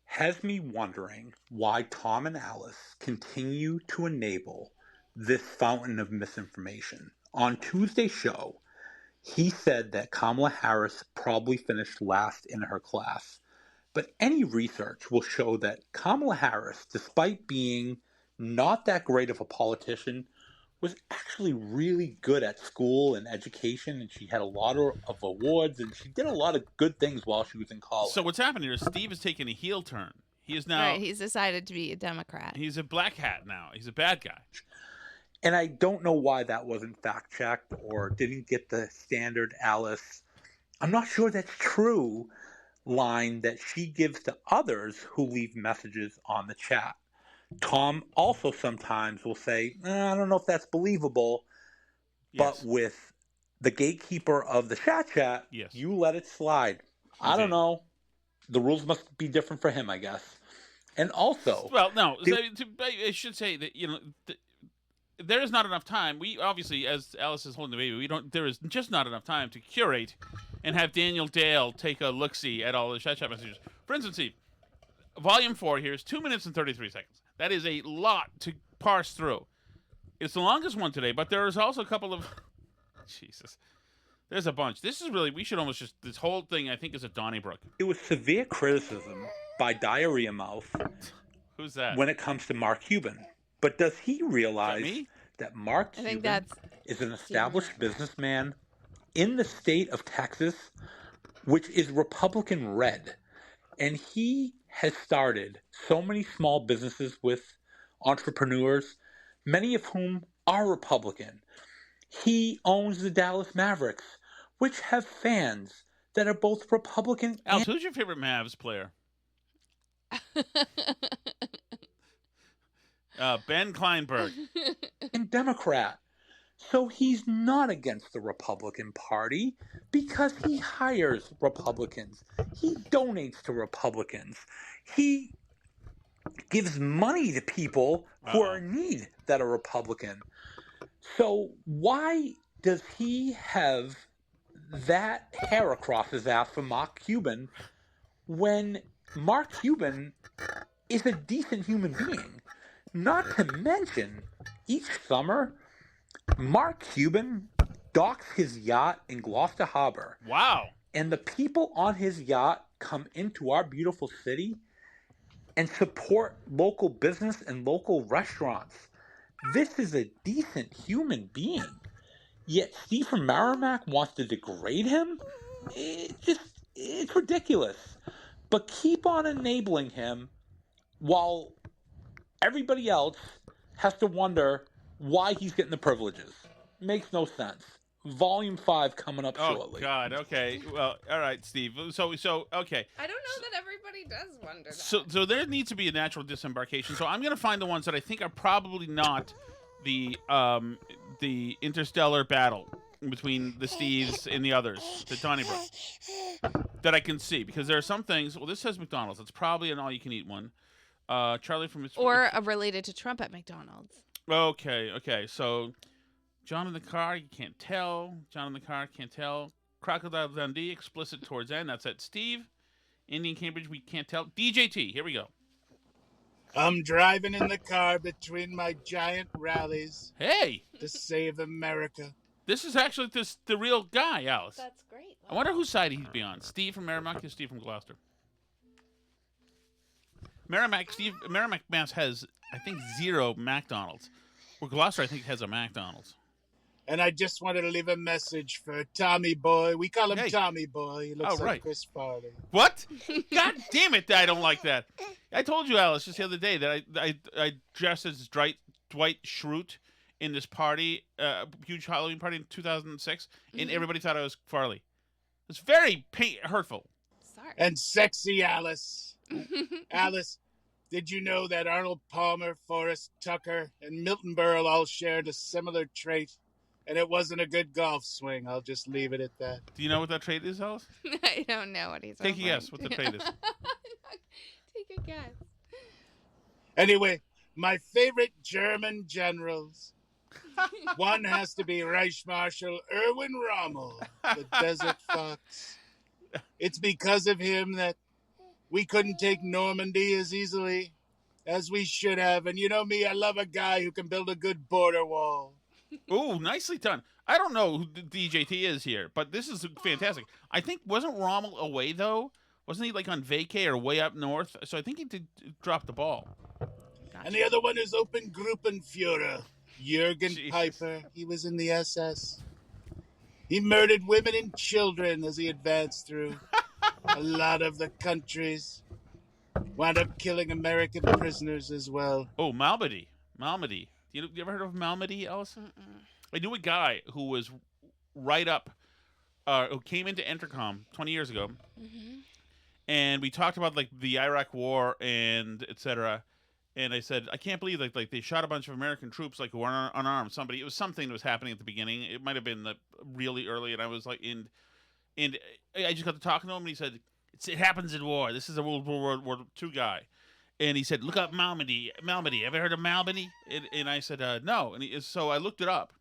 has me wondering why Tom and Alice continue to enable this fountain of misinformation. On Tuesday's show, he said that Kamala Harris probably finished last in her class. But any research will show that Kamala Harris, despite being not that great of a politician, was actually really good at school and education, and she had a lot of awards, and she did a lot of good things while she was in college. So what's happened here is Steve is taking a heel turn. He is now... Right, he's decided to be a Democrat. He's a black hat now. He's a bad guy. And I don't know why that wasn't fact-checked or didn't get the standard Alice, I'm not sure that's true, line that she gives to others who leave messages on the chat. Tom also sometimes will say, I don't know if that's believable, but with the gatekeeper of the chat, you let it slide. Indeed. I don't know. The rules must be different for him, I guess. And also... Well, no, I should say that, there is not enough time. We obviously, as Alice is holding the baby, there is just not enough time to curate and have Daniel Dale take a look-see at all the chat messages. For instance, Steve, Volume 4 here is 2 minutes and 33 seconds. That is a lot to parse through. It's the longest one today, but there is also a couple of... Jesus. There's a bunch. This is really... We should almost just... This whole thing, I think, is a Donnybrook. It was severe criticism by Diarrhea Mouth. Who's that? When it comes to Mark Cuban. But does he realize that Mark Cuban is an established businessman in the state of Texas, which is Republican red? And he has started so many small businesses with entrepreneurs, many of whom are Republican. He owns the Dallas Mavericks, which have fans that are both Republican Alice, who's your favorite Mavs player? Ben Kleinberg. and Democrat. So he's not against the Republican Party because he hires Republicans. He donates to Republicans. He gives money to people who are in need that are Republican. So why does he have that hair across his ass for Mark Cuban when Mark Cuban is a decent human being? Not to mention, each summer, Mark Cuban docks his yacht in Gloucester Harbor. Wow. And the people on his yacht come into our beautiful city and support local business and local restaurants. This is a decent human being. Yet Steve from Merrimack wants to degrade him? It's ridiculous. But keep on enabling him while everybody else has to wonder why he's getting the privileges. Makes no sense. Volume 5 coming up shortly. Oh, God. Okay. Well, all right, Steve. So, okay. I don't know that everybody does wonder that. So there needs to be a natural disembarkation. So I'm going to find the ones that I think are probably not the interstellar battle between the Steves and the others, the Donnybrook, that I can see. Because there are some things. Well, this says McDonald's. It's probably an all-you-can-eat one. Charlie from... Or related to Trump at McDonald's. Okay. So... John in the car, you can't tell. John in the car, can't tell. Crocodile Dundee, explicit towards end. That's at Steve. Indian Cambridge, we can't tell. DJT, here we go. I'm driving in the car between my giant rallies. Hey! To save America. This is actually the real guy, Alice. That's great. I wonder whose side he'd be on. Steve from Merrimack or Steve from Gloucester? Merrimack, Mass has, I think, 0 McDonald's. Where Gloucester, I think, has a McDonald's. And I just wanted to leave a message for Tommy Boy. We call him Tommy Boy. He looks like Chris Farley. What? God damn it, I don't like that. I told you, Alice, just the other day that I dressed as Dwight Schrute in this party, huge Halloween party in 2006, and everybody thought I was Farley. It's very hurtful. Sorry. And sexy Alice. Alice, did you know that Arnold Palmer, Forrest Tucker, and Milton Berle all shared a similar trait? And it wasn't a good golf swing. I'll just leave it at that. Do you know what that trait is, Alice? I don't know what he's Take a guess what the trait is. Take a guess. Anyway, my favorite German generals. One has to be Reich Marshal Erwin Rommel, the Desert Fox. It's because of him that we couldn't take Normandy as easily as we should have. And you know me, I love a guy who can build a good border wall. Ooh, nicely done. I don't know who the DJT is here, but this is fantastic. I think, wasn't Rommel away, though? Wasn't he, like, on vacay or way up north? So I think he did drop the ball. And the other one is Open Gruppenführer, Jürgen Piper. He was in the SS. He murdered women and children as he advanced through a lot of the countries. Wound up killing American prisoners as well. Oh, Malmedy. You ever heard of Malmedy, Alice? I knew a guy who was right up, who came into Entercom 20 years ago, and we talked about like the Iraq War and etc. And I said, I can't believe like they shot a bunch of American troops like who were unarmed. It was something that was happening at the beginning. It might have been really early, and I was like, and I just got to talking to him, and he said, it happens in war. This is a World War II guy. And he said, look up Malmedy. Ever heard of Malmedy? And I said, no. So I looked it up.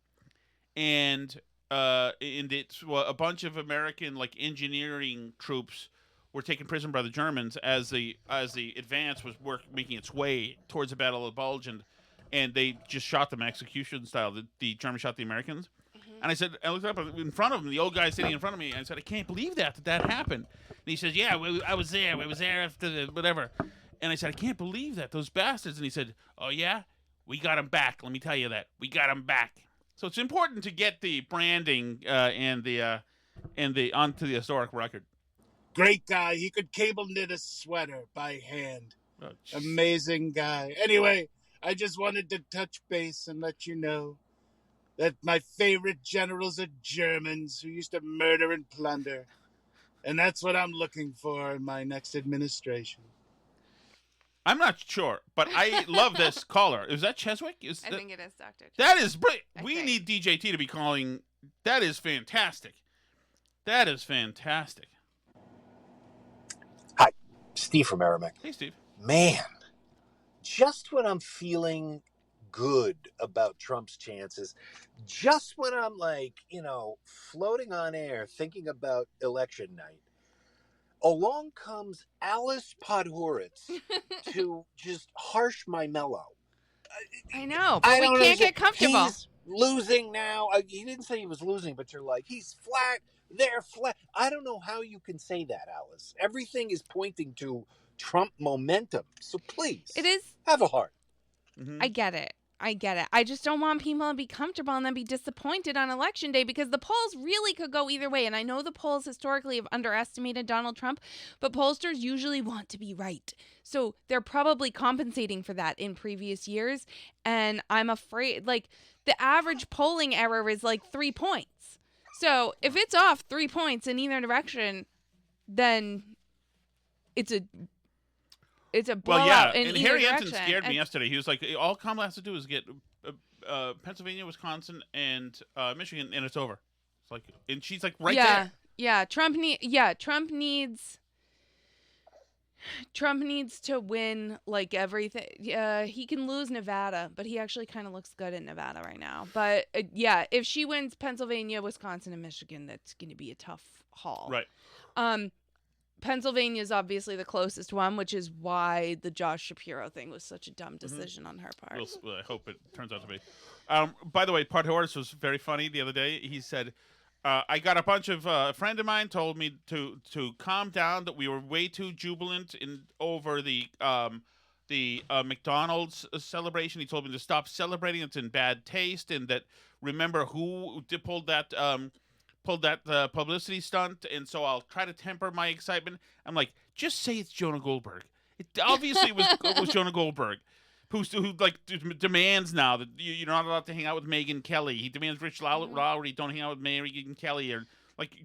And it's a bunch of American like engineering troops were taken prisoner by the Germans as the advance was making its way towards the Battle of the Bulge. And they just shot them execution style. The Germans shot the Americans. And I said, I looked up in front of him, the old guy sitting in front of me. And I said, I can't believe that happened. And he says, yeah, I was there. I was there after the whatever. And I said, I can't believe that. Those bastards. And he said, oh, yeah? We got them back. Let me tell you that. We got them back. So it's important to get the branding and the onto the historic record. Great guy. He could cable knit a sweater by hand. Oh, amazing guy. Anyway, I just wanted to touch base and let you know that my favorite generals are Germans who used to murder and plunder. And that's what I'm looking for in my next administration. I'm not sure, but I love this caller. Is that Cheswick? I think it is Dr. That is brilliant. We think. need DJT to be calling. That is fantastic. That is fantastic. Hi, Steve from Merrimack. Hey, Steve. Man, just when I'm feeling good about Trump's chances, just when I'm like, floating on air thinking about election night, along comes Alice Podhoretz to just harsh my mellow. I know, but we can't get comfortable. He's losing now. He didn't say he was losing, but you're like, he's flat. They're flat. I don't know how you can say that, Alice. Everything is pointing to Trump momentum. So please, it is. Have a heart. Mm-hmm. I get it. I just don't want people to be comfortable and then be disappointed on election day, because the polls really could go either way. And I know the polls historically have underestimated Donald Trump, but pollsters usually want to be right. So they're probably compensating for that in previous years. And I'm afraid, like, the average polling error is like 3 points. So if it's off 3 points in either direction, then it's a blowout in and either Harry direction. Ensign scared me yesterday. He was like, all Kamala has to do is get Pennsylvania, Wisconsin, and Michigan, and it's over. It's like, and she's like there. Yeah, Trump needs to win like everything. Yeah, he can lose Nevada, but he actually kind of looks good in Nevada right now. But if she wins Pennsylvania, Wisconsin, and Michigan, that's going to be a tough haul. Right. Pennsylvania is obviously the closest one, which is why the Josh Shapiro thing was such a dumb decision on her part. I hope it turns out to be. By the way, Podhoretz was very funny the other day. He said, I got a bunch of a friend of mine told me to calm down, that we were way too jubilant over the McDonald's celebration. He told me to stop celebrating. It's in bad taste, and that remember who pulled that publicity stunt, and so I'll try to temper my excitement. I'm like, just say it's Jonah Goldberg. It obviously was Jonah Goldberg, who demands now that you're not allowed to hang out with Megyn Kelly. He demands Rich Lowry don't hang out with Megyn Kelly, or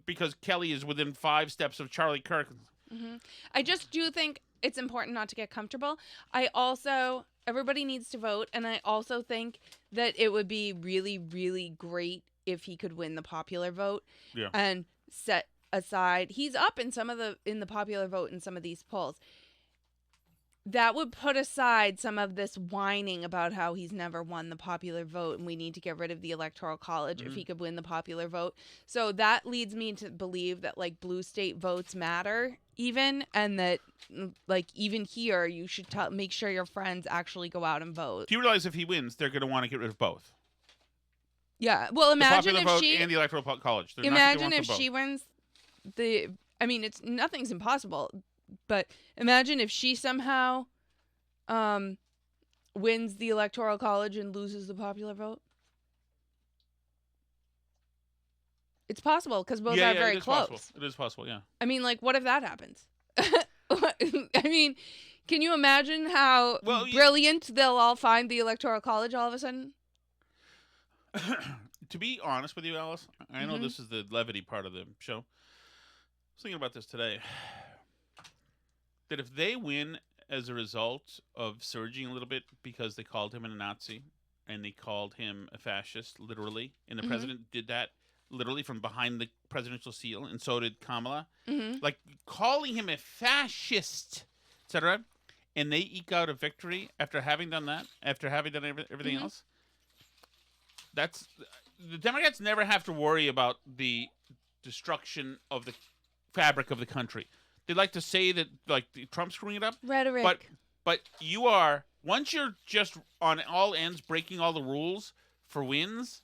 because Kelly is within 5 steps of Charlie Kirk. Mm-hmm. I just do think it's important not to get comfortable. Everybody needs to vote, and I also think that it would be really, really great if he could win the popular vote and set aside, he's up in the popular vote in some of these polls. That would put aside some of this whining about how he's never won the popular vote and we need to get rid of the Electoral College if he could win the popular vote. So that leads me to believe that like blue state votes matter even, and that like even here you should make sure your friends actually go out and vote. Do you realize if he wins, they're going to want to get rid of both? Yeah. Well, imagine the popular if vote she and the Electoral College. Imagine if she wins nothing's impossible, but imagine if she somehow wins the Electoral College and loses the popular vote. It's possible because both are very close. It is possible, yeah. I mean, like, what if that happens? I mean, can you imagine how brilliant they'll all find the Electoral College all of a sudden? To be honest with you, Alice, I know this is the levity part of the show. I was thinking about this today. That if they win as a result of surging a little bit because they called him a Nazi and they called him a fascist, literally, and the president did that literally from behind the presidential seal, and so did Kamala. Like, calling him a fascist, etc., and they eke out a victory after having done that, after having done everything else. That's the Democrats never have to worry about the destruction of the fabric of the country. They like to say that like Trump's screwing it up. Rhetoric. But you are, once you're just on all ends breaking all the rules for wins,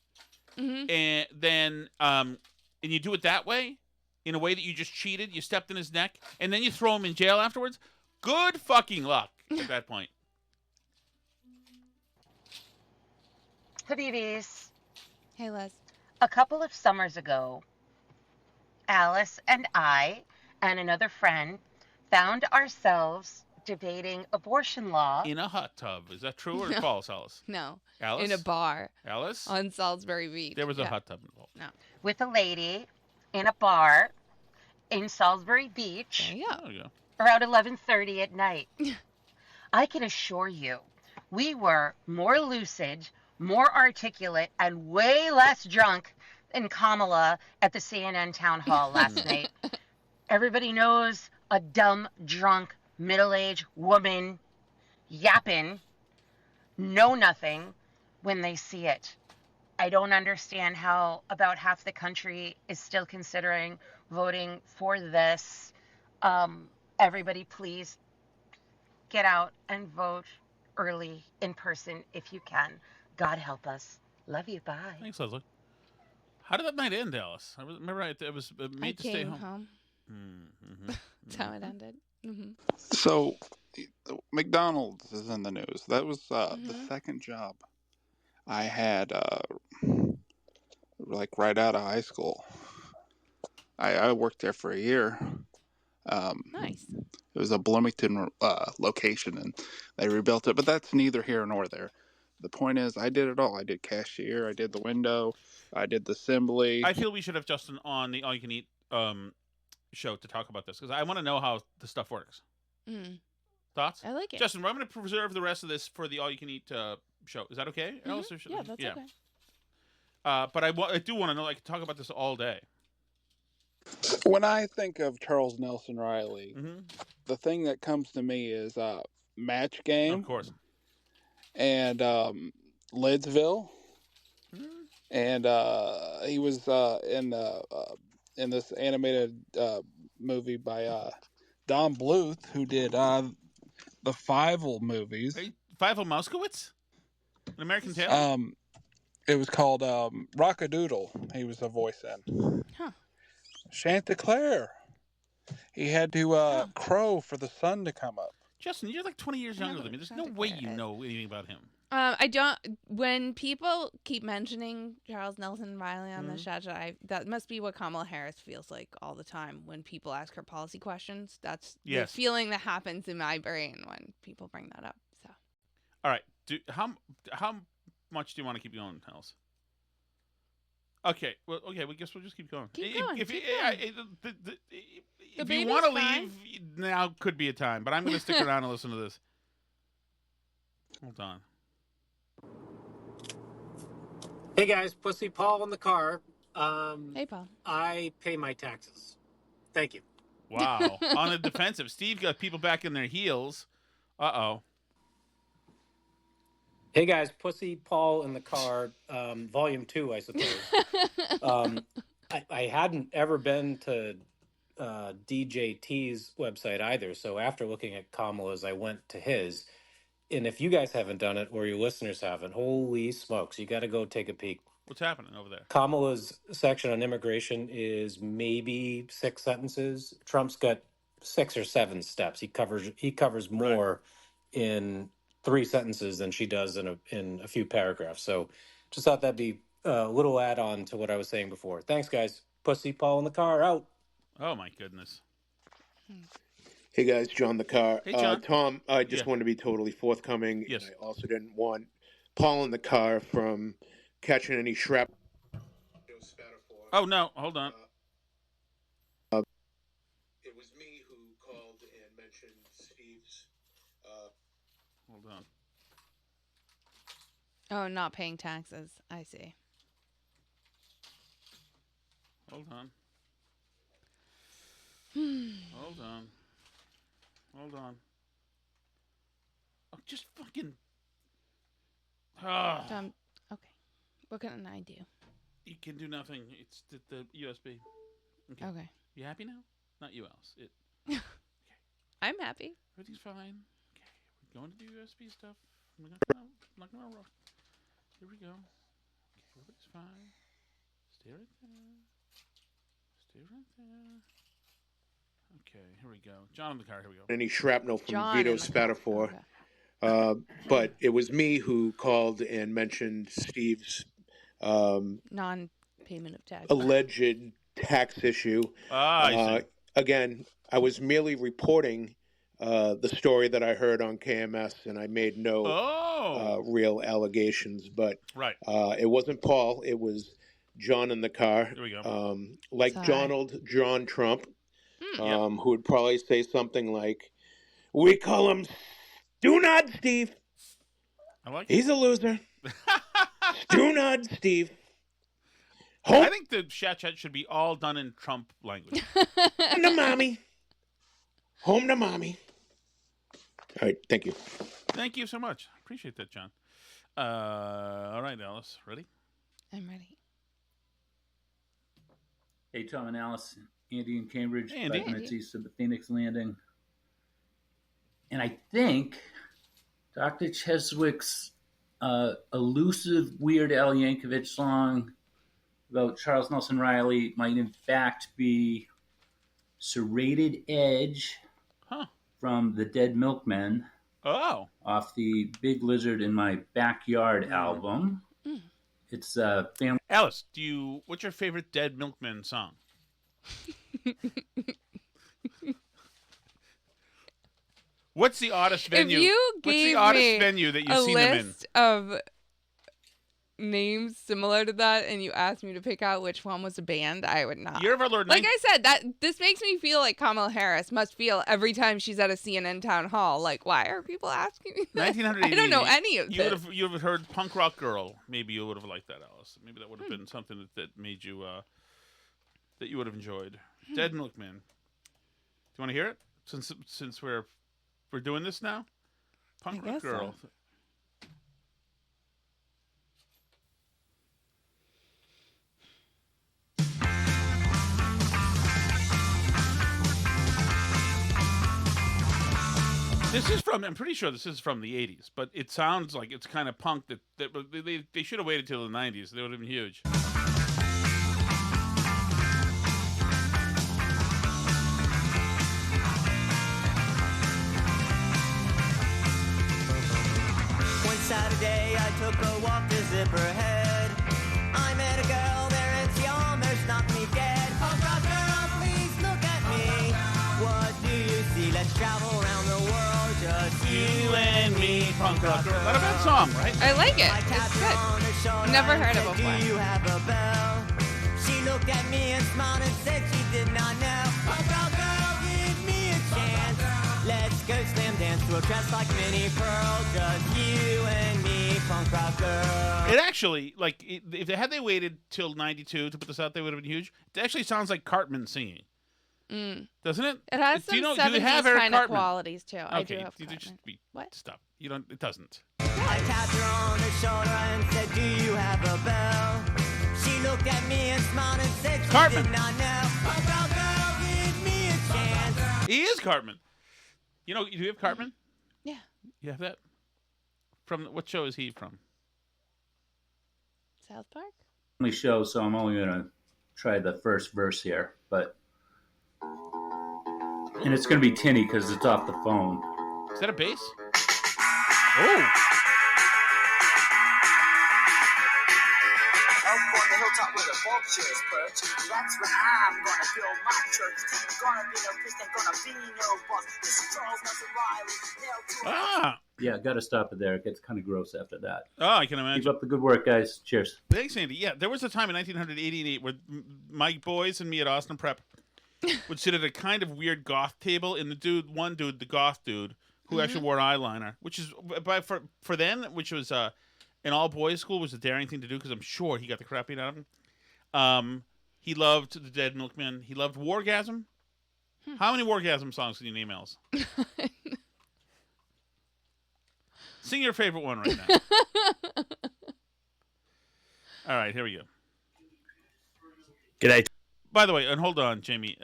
and then and you do it that way, in a way that you just cheated, you stepped in his neck, and then you throw him in jail afterwards. Good fucking luck at that point. Habibis. Hey, Les. A couple of summers ago, Alice and I and another friend found ourselves debating abortion law. In a hot tub. Is that true or false, Alice? No. Alice? In a bar. Alice? On Salisbury Beach. There was a hot tub involved. No. With a lady in a bar in Salisbury Beach. There you go. Around 11:30 at night. I can assure you, we were more lucid, more articulate, and way less drunk than Kamala at the CNN town hall last night. Everybody knows a dumb, drunk, middle-aged woman yapping, know nothing when they see it. I don't understand how about half the country is still considering voting for this. Everybody, please get out and vote early in person if you can. God help us. Love you. Bye. Thanks, Leslie. How did that night end, Alice? I remember it was made to stay home. That's how it ended. Mm-hmm. So, McDonald's is in the news. That was the second job I had, like right out of high school. I worked there for a year. Nice. It was a Bloomington location, and they rebuilt it. But that's neither here nor there. The point is, I did it all. I did cashier. I did the window. I did the assembly. I feel we should have Justin on the All You Can Eat show to talk about this because I want to know how the stuff works. Thoughts? I like it. Justin, I'm going to preserve the rest of this for the All You Can Eat show. Is that okay? Alice, or Yeah, that's okay. But I do want to know. I could talk about this all day. When I think of Charles Nelson Riley, the thing that comes to me is Match Game. Of course. And Lidsville. And he was in this animated movie by Don Bluth, who did the Fievel movies. Hey, Fievel Mouskowitz? An American Tail? It was called Rockadoodle. He was a voice in. Huh. Chanticleer. He had to crow for the sun to come up. Justin, you're like 20 years younger than me. There's no way you know anything about him. I don't. When people keep mentioning Charles Nelson Riley on the show, that must be what Kamala Harris feels like all the time when people ask her policy questions. That's the feeling that happens in my brain when people bring that up. So, all right. How much do you want to keep going, Alice? Okay. Well, okay. We guess we'll just keep going. Keep going. If you want to leave, now could be a time. But I'm going to stick around and listen to this. Hold on. Hey guys, Pussy Paul in the car. Hey Paul. I pay my taxes. Thank you. Wow. On the defensive. Steve got people back in their heels. Uh-oh. Hey guys, Pussy Paul in the car. Volume 2, I suppose. I hadn't ever been to DJT's website either, so after looking at Kamala's, I went to his. And if you guys haven't done it, or your listeners haven't, holy smokes, you got to go take a peek. What's happening over there? Kamala's section on immigration is maybe 6 sentences. Trump's got 6 or 7 steps. He covers more in 3 sentences than she does in a few paragraphs. So just thought that'd be a little add-on to what I was saying before. Thanks, guys. Pussy Paul in the car, out. Oh, my goodness. Hey guys, John the car. Hey, John. Tom, I just want to be totally forthcoming. Yes. And I also didn't want Paul in the car from catching any shrapnel. Oh, no. Hold on. It was me who called and mentioned Steve's. Hold on. Oh, not paying taxes. I see. Hold on. Hold on. Hold on. Oh, just fucking. Okay. What can I do? You can do nothing. It's the USB. Okay. You happy now? Not you, Alice. Okay. I'm happy. Everything's fine. Okay. We're going to do USB stuff. We're not gonna rush. Here we go. Okay. Everybody's fine. Stay right there. Stay right there. Okay, here we go. John in the car, here we go. Any shrapnel from Vito Spatafor. Okay. But it was me who called and mentioned Steve's non-payment of tax. alleged tax issue. I see. Again, I was merely reporting the story that I heard on KMS, and I made no real allegations. But it wasn't Paul; it was John in the car. There we go. Like John Trump, who would probably say something like, "We call him Stu-Nod Steve. I like He's a loser. Stu-Nod Steve." I think the chat should be all done in Trump language. Home to mommy. Home to mommy. All right, thank you. Thank you so much. Appreciate that, John. All right, Alice, ready? I'm ready. Hey, Tom and Alice, Andy in Cambridge, hey, Andy. 5 minutes east of the Phoenix Landing. And I think Dr. Cheswick's elusive Weird Al Yankovic song about Charles Nelson Riley might in fact be Serrated Edge from the Dead Milkmen off the Big Lizard in My Backyard album. It's family. Alice, what's your favorite Dead Milkmen song? What's the oddest venue? If you what's gave the oddest me venue that you've seen them in? A list of names similar to that, and you asked me to pick out which one was a band, I would not. Year of our Lord. Like I said, this makes me feel like Kamala Harris must feel every time she's at a CNN town hall. Like, why are people asking me that? 1980. I don't know any of this. You would have heard Punk Rock Girl. Maybe you would have liked that, Alice. Maybe that would have been something that made you that you would have enjoyed. Dead Milkmen. Do you want to hear it? Since we're doing this now, Punk Rock Girl. So. This is I'm pretty sure this is from the 80s, but it sounds like it's kind of punk that they should have waited till the 90s. They would have been huge. One Saturday I took a walk to Zipperhead. I met a girl there and she almost knocked me dead. Oh, girl, please look at me. What do you see? Let's travel around the world. Just you and me, Punk Rock Girl. Not a bad song, right? I like it. It's good. Never heard it before. Do you have a bell? She looked at me and smiled and said she did not know. Punk Rock Girl, give me a chance. Let's go slam dance to a dress like Minnie Pearl. Just you and me, Punk Rock Girl. It actually, if they waited till 92 to put this out, they would have been huge. It actually sounds like Cartman singing. Doesn't it? It has some 70s kind of qualities too. Okay, I do have Cartman. What? Stop. You don't. It doesn't. I tapped her on the shoulder and said, "Do you have a bell?" She looked at me and smiled and said, "She Cartman. did not know." Oh, girl, give me a chance. He is Cartman. You know, do you have Cartman? Yeah. You have that? From what show is he from? South Park. Only show, so I'm only gonna try the first verse here, and it's going to be tinny because it's off the phone. Is that a bass? Oh! Up on the hilltop where the vultures perch, that's where I'm gonna build my church. Gonna be no priest, ain't gonna be no boss. This is Charles Nelson Riley. Yeah, got to stop it there. It gets kind of gross after that. Oh, I can imagine. Keep up the good work, guys. Cheers. Thanks, Andy. Yeah, there was a time in 1988 where my boys and me at Austin Prep would sit at a kind of weird goth table, and the goth dude, who actually wore eyeliner, which is, for then, which was an all-boys school, was a daring thing to do, because I'm sure he got the crap beat out of him. He loved the Dead Milkmen. He loved Wargasm. How many Wargasm songs can you name, Alice? Sing your favorite one right now. All right, here we go. G'day. By the way, and hold on, Jamie.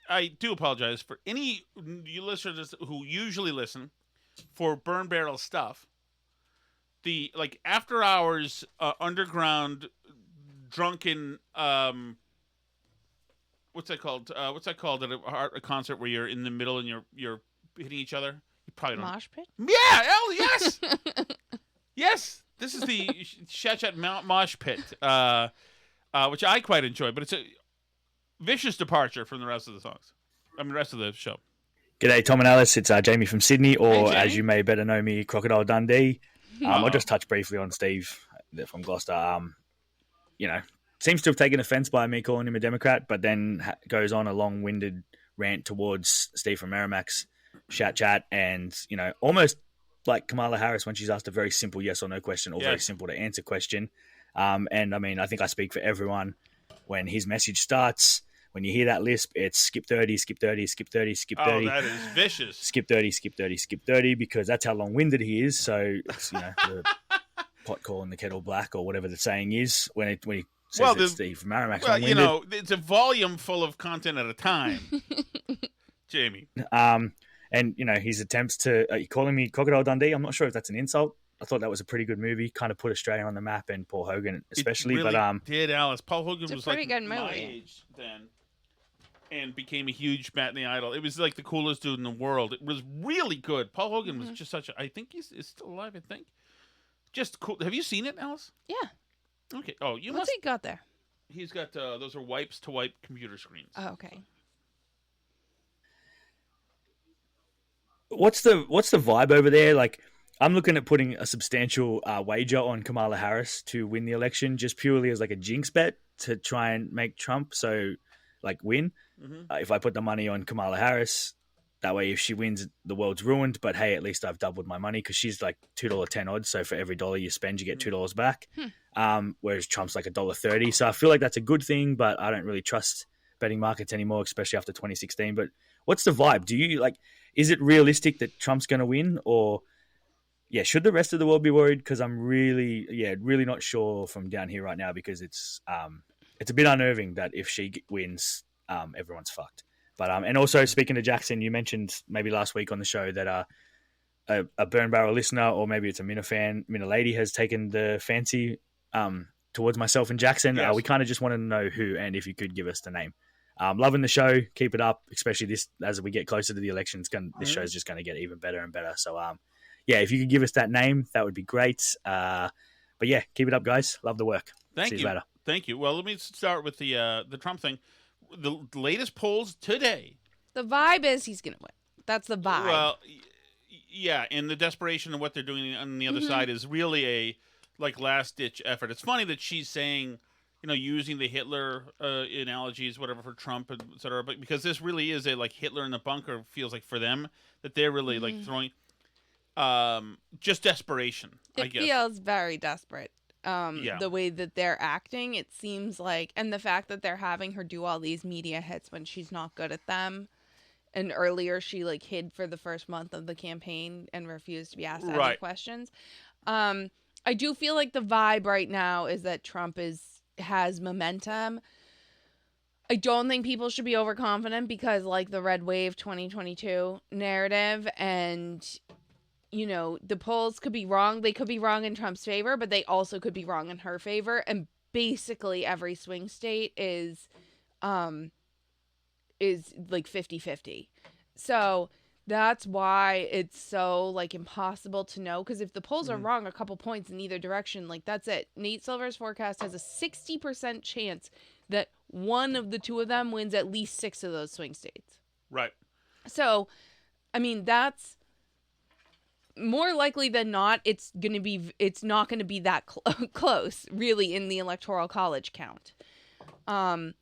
I do apologize for any you listeners who usually listen for Burn Barrel stuff. The after hours underground drunken what's that called? What's that called at a concert where you're in the middle and you're hitting each other? You probably don't. Mosh pit? Yeah, yes. Yes. This is the Chat Mosh Pit, which I quite enjoy, but it's a vicious departure from the rest of the songs. I mean, the rest of the show. G'day, Tom and Alice. It's Jamie from Sydney, or Hey, as you may better know me, Crocodile Dundee. I'll just touch briefly on Steve from Gloucester. Seems to have taken offence by me calling him a Democrat, but then goes on a long-winded rant towards Steve from Merrimack's chat, and almost like Kamala Harris when she's asked a very simple yes or no question, or very simple to answer question. And I mean, I think I speak for everyone when his message starts. When you hear that lisp, it's skip 30, skip 30, skip 30, skip 30. Oh, that is vicious. Skip 30, skip 30, skip 30, because that's how long-winded he is. So, it's, the pot calling the kettle black, or whatever the saying is, when he says that Steve Merrimack's long-winded. It's a volume full of content at a time, Jamie. And, his attempts to calling me Crocodile Dundee, I'm not sure if that's an insult. I thought that was a pretty good movie, kind of put Australia on the map, and Paul Hogan especially. It really but did, Alice. Paul Hogan was like good my age then, and became a huge matinee idol. It was like the coolest dude in the world. It was really good. Paul Hogan was just such a... I think he's still alive, I think. Just cool. Have you seen it, Alice? Yeah. Okay. Oh, you What's he got there? He's got... those are wipes to wipe computer screens. Oh, okay. What's the vibe over there? Like, I'm looking at putting a substantial wager on Kamala Harris to win the election, just purely as like a jinx bet to try and make Trump win. If I put the money on Kamala Harris, that way if she wins, the world's ruined. But hey, at least I've doubled my money, because she's like $2.10 odds. So for every dollar you spend, you get $2 back. Whereas Trump's like $1.30. So I feel like that's a good thing, but I don't really trust betting markets anymore, especially after 2016. But what's the vibe? Do you is it realistic that Trump's going to win, or should the rest of the world be worried? Because I'm really not sure from down here right now, because it's a bit unnerving that if she wins, everyone's fucked. But and also, speaking to Jackson, you mentioned maybe last week on the show that a Burn Barrel listener, or maybe it's a Mina lady, has taken the fancy towards myself and Jackson. Yes. We kind of just wanted to know who, and if you could give us the name. Loving the show, keep it up, especially this as we get closer to the elections. This show's just going to get even better and better. So if you could give us that name, that would be great. But yeah, keep it up, guys. Love the work. Thank See you. you later. Thank you. Well, let me start with the Trump thing. The latest polls today. The vibe is he's going to win. That's the vibe. Well, yeah, and the desperation of what they're doing on the other side is really a last-ditch effort. It's funny that she's saying, using the Hitler analogies, whatever, for Trump, et cetera, but because this really is a Hitler in the bunker, feels like, for them, that they're really throwing just desperation, I guess. It feels very desperate. The way that they're acting, it seems like, and the fact that they're having her do all these media hits when she's not good at them. And earlier she hid for the first month of the campaign and refused to be asked any questions. I do feel like the vibe right now is that Trump has momentum. I don't think people should be overconfident, because the Red Wave 2022 narrative, and the polls could be wrong. They could be wrong in Trump's favor, but they also could be wrong in her favor. And basically every swing state is 50-50. So that's why it's so impossible to know, because if the polls are wrong a couple points in either direction, that's it. Nate Silver's forecast has a 60% chance that one of the two of them wins at least 6 of those swing states. Right. So, I mean, that's more likely than not. It's not going to be that close, really, in the Electoral College count. I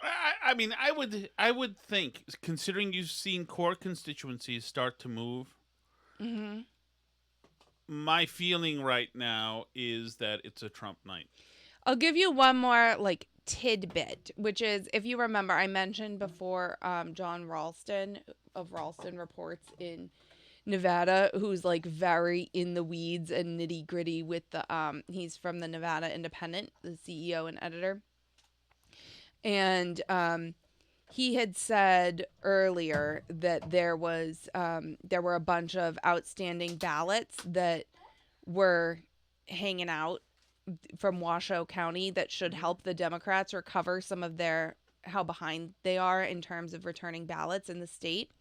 mean, I would think, considering you've seen core constituencies start to move, my feeling right now is that it's a Trump night. I'll give you one more tidbit, which is, if you remember, I mentioned before John Ralston of Ralston Reports in Nevada, who's very in the weeds and nitty gritty with the he's from the Nevada Independent, the CEO and editor. And he had said earlier that there were a bunch of outstanding ballots that were hanging out from Washoe County that should help the Democrats recover some of how behind they are in terms of returning ballots in the state.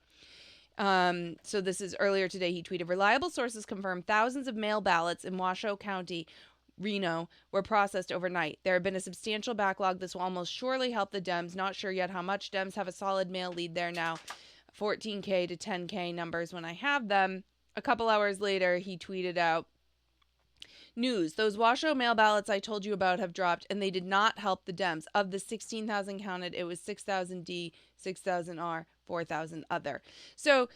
So this is earlier today. He tweeted, reliable sources confirm thousands of mail ballots in Washoe County, Reno, were processed overnight. There have been a substantial backlog. This will almost surely help the Dems. Not sure yet how much. Dems have a solid mail lead there now. 14K to 10K numbers when I have them. A couple hours later, he tweeted out, "News, those Washoe mail ballots I told you about have dropped, and they did not help the Dems. Of the 16,000 counted, it was 6,000 D, 6,000 R, 4,000 other." So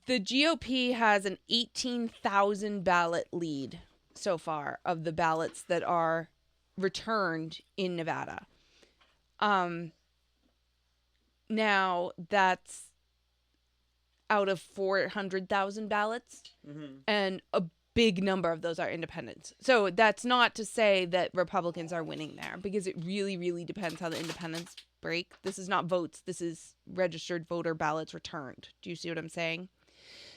the GOP has an 18,000 ballot lead so far of the ballots that are returned in Nevada. Now that's out of 400,000 ballots, and a big number of those are independents. So that's not to say that Republicans are winning there, because it really, really depends how the independents break. This is not votes. This is registered voter ballots returned. Do you see what I'm saying?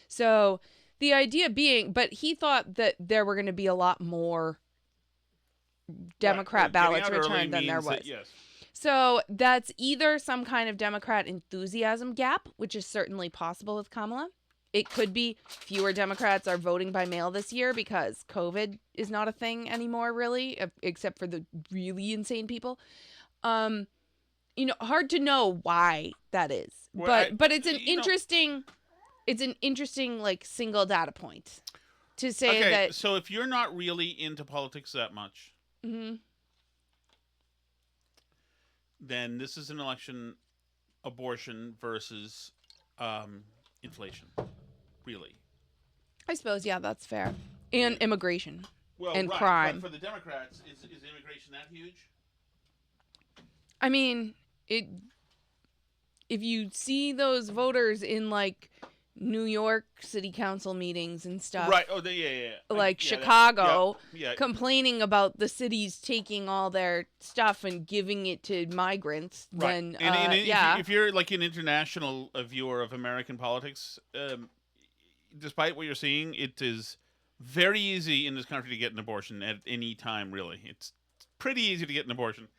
So the idea being, but he thought that there were going to be a lot more Democrat ballots returned than there was. Yes. So that's either some kind of Democrat enthusiasm gap, which is certainly possible with Kamala. It could be fewer Democrats are voting by mail this year because COVID is not a thing anymore, really, except for the really insane people. Hard to know why that is, but it's an interesting, like, single data point to say that. So if you're not really into politics that much, then this is an election, abortion versus inflation. Really, I suppose, yeah, that's fair. And immigration and right, crime. But for the Democrats, is immigration that huge? I mean, if you see those voters in, like, New York City Council meetings and stuff, right? Oh, yeah. Like Chicago, complaining about the cities taking all their stuff and giving it to migrants. Right. Then, if you're like an international viewer of American politics, despite what you're seeing, it is very easy in this country to get an abortion at any time. Really, it's pretty easy to get an abortion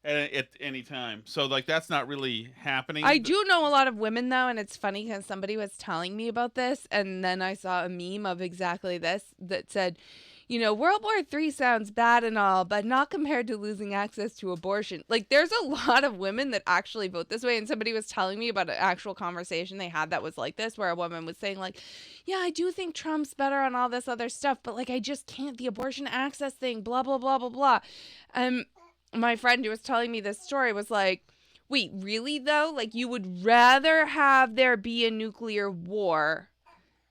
at any time. So, like, that's not really happening. I do know a lot of women, though, and it's funny because somebody was telling me about this, and then I saw a meme of exactly this that said, World War III sounds bad and all, but not compared to losing access to abortion. Like, there's a lot of women that actually vote this way, and somebody was telling me about an actual conversation they had that was like this, where a woman was saying, like, yeah, I do think Trump's better on all this other stuff, but, like, I just can't, the abortion access thing, blah, blah, blah, blah, blah. My friend who was telling me this story was like, wait, really, though? Like, you would rather have there be a nuclear war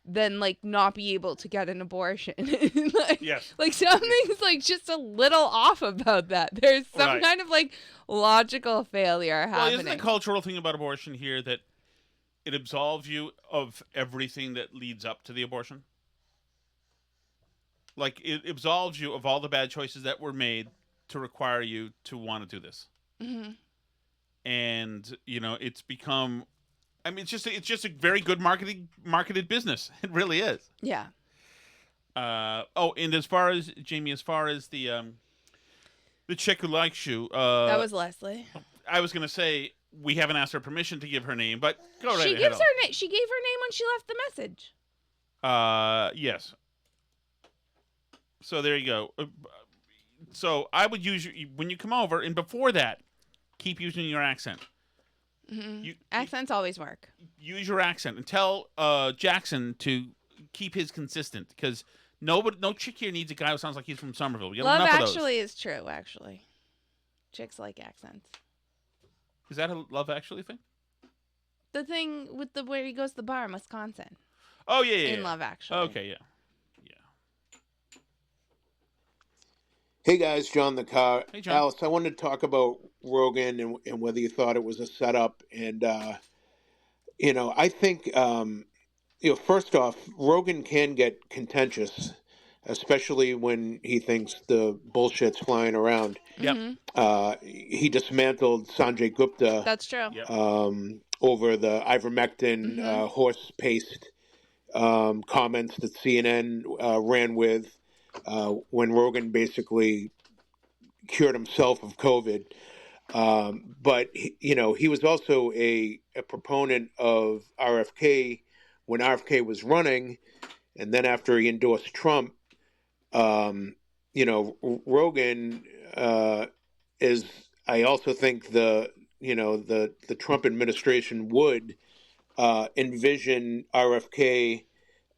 than, like, not be able to get an abortion. Yes. Like, something's, like, just a little off about that. There's some kind of, like, logical failure happening. Well, isn't the cultural thing about abortion here that it absolves you of everything that leads up to the abortion? Like, it absolves you of all the bad choices that were made to require you to want to do this. And, it's become, I mean, it's just a very good marketed business. It really is. Yeah. And as far as the chick who likes you, that was Leslie. I was going to say, we haven't asked her permission to give her name, but go right ahead. She gave her name when she left the message. Yes. So there you go. So I would use when you come over, and before that, keep using your accent. Accents always work. Use your accent and tell Jackson to keep his consistent, because no chick here needs a guy who sounds like he's from Somerville. We got Love enough of Actually is true. Actually, chicks like accents. Is that a Love Actually thing? The thing with where he goes to the bar in Wisconsin. Oh yeah. In Love Actually. Okay, yeah. Hey guys, John the Car. Hey, John. Alice, I wanted to talk about Rogan and whether you thought it was a setup. And, I think, first off, Rogan can get contentious, especially when he thinks the bullshit's flying around. Yep. He dismantled Sanjay Gupta. That's true. Over the ivermectin horse paste comments that CNN ran with. When Rogan basically cured himself of COVID. But, he was also a proponent of RFK when RFK was running. And then after he endorsed Trump, Rogan is, I also think the Trump administration would envision RFK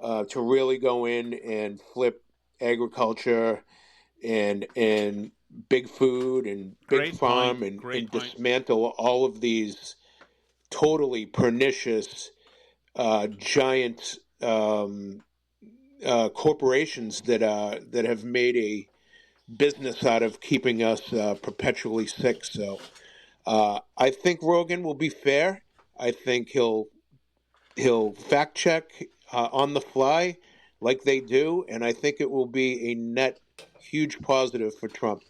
to really go in and flip agriculture and big food and big farm and dismantle all of these totally pernicious giant corporations that have made a business out of keeping us perpetually sick. So I think Rogan will be fair. I think he'll fact check on the fly like they do, and I think it will be a net huge positive for Trump.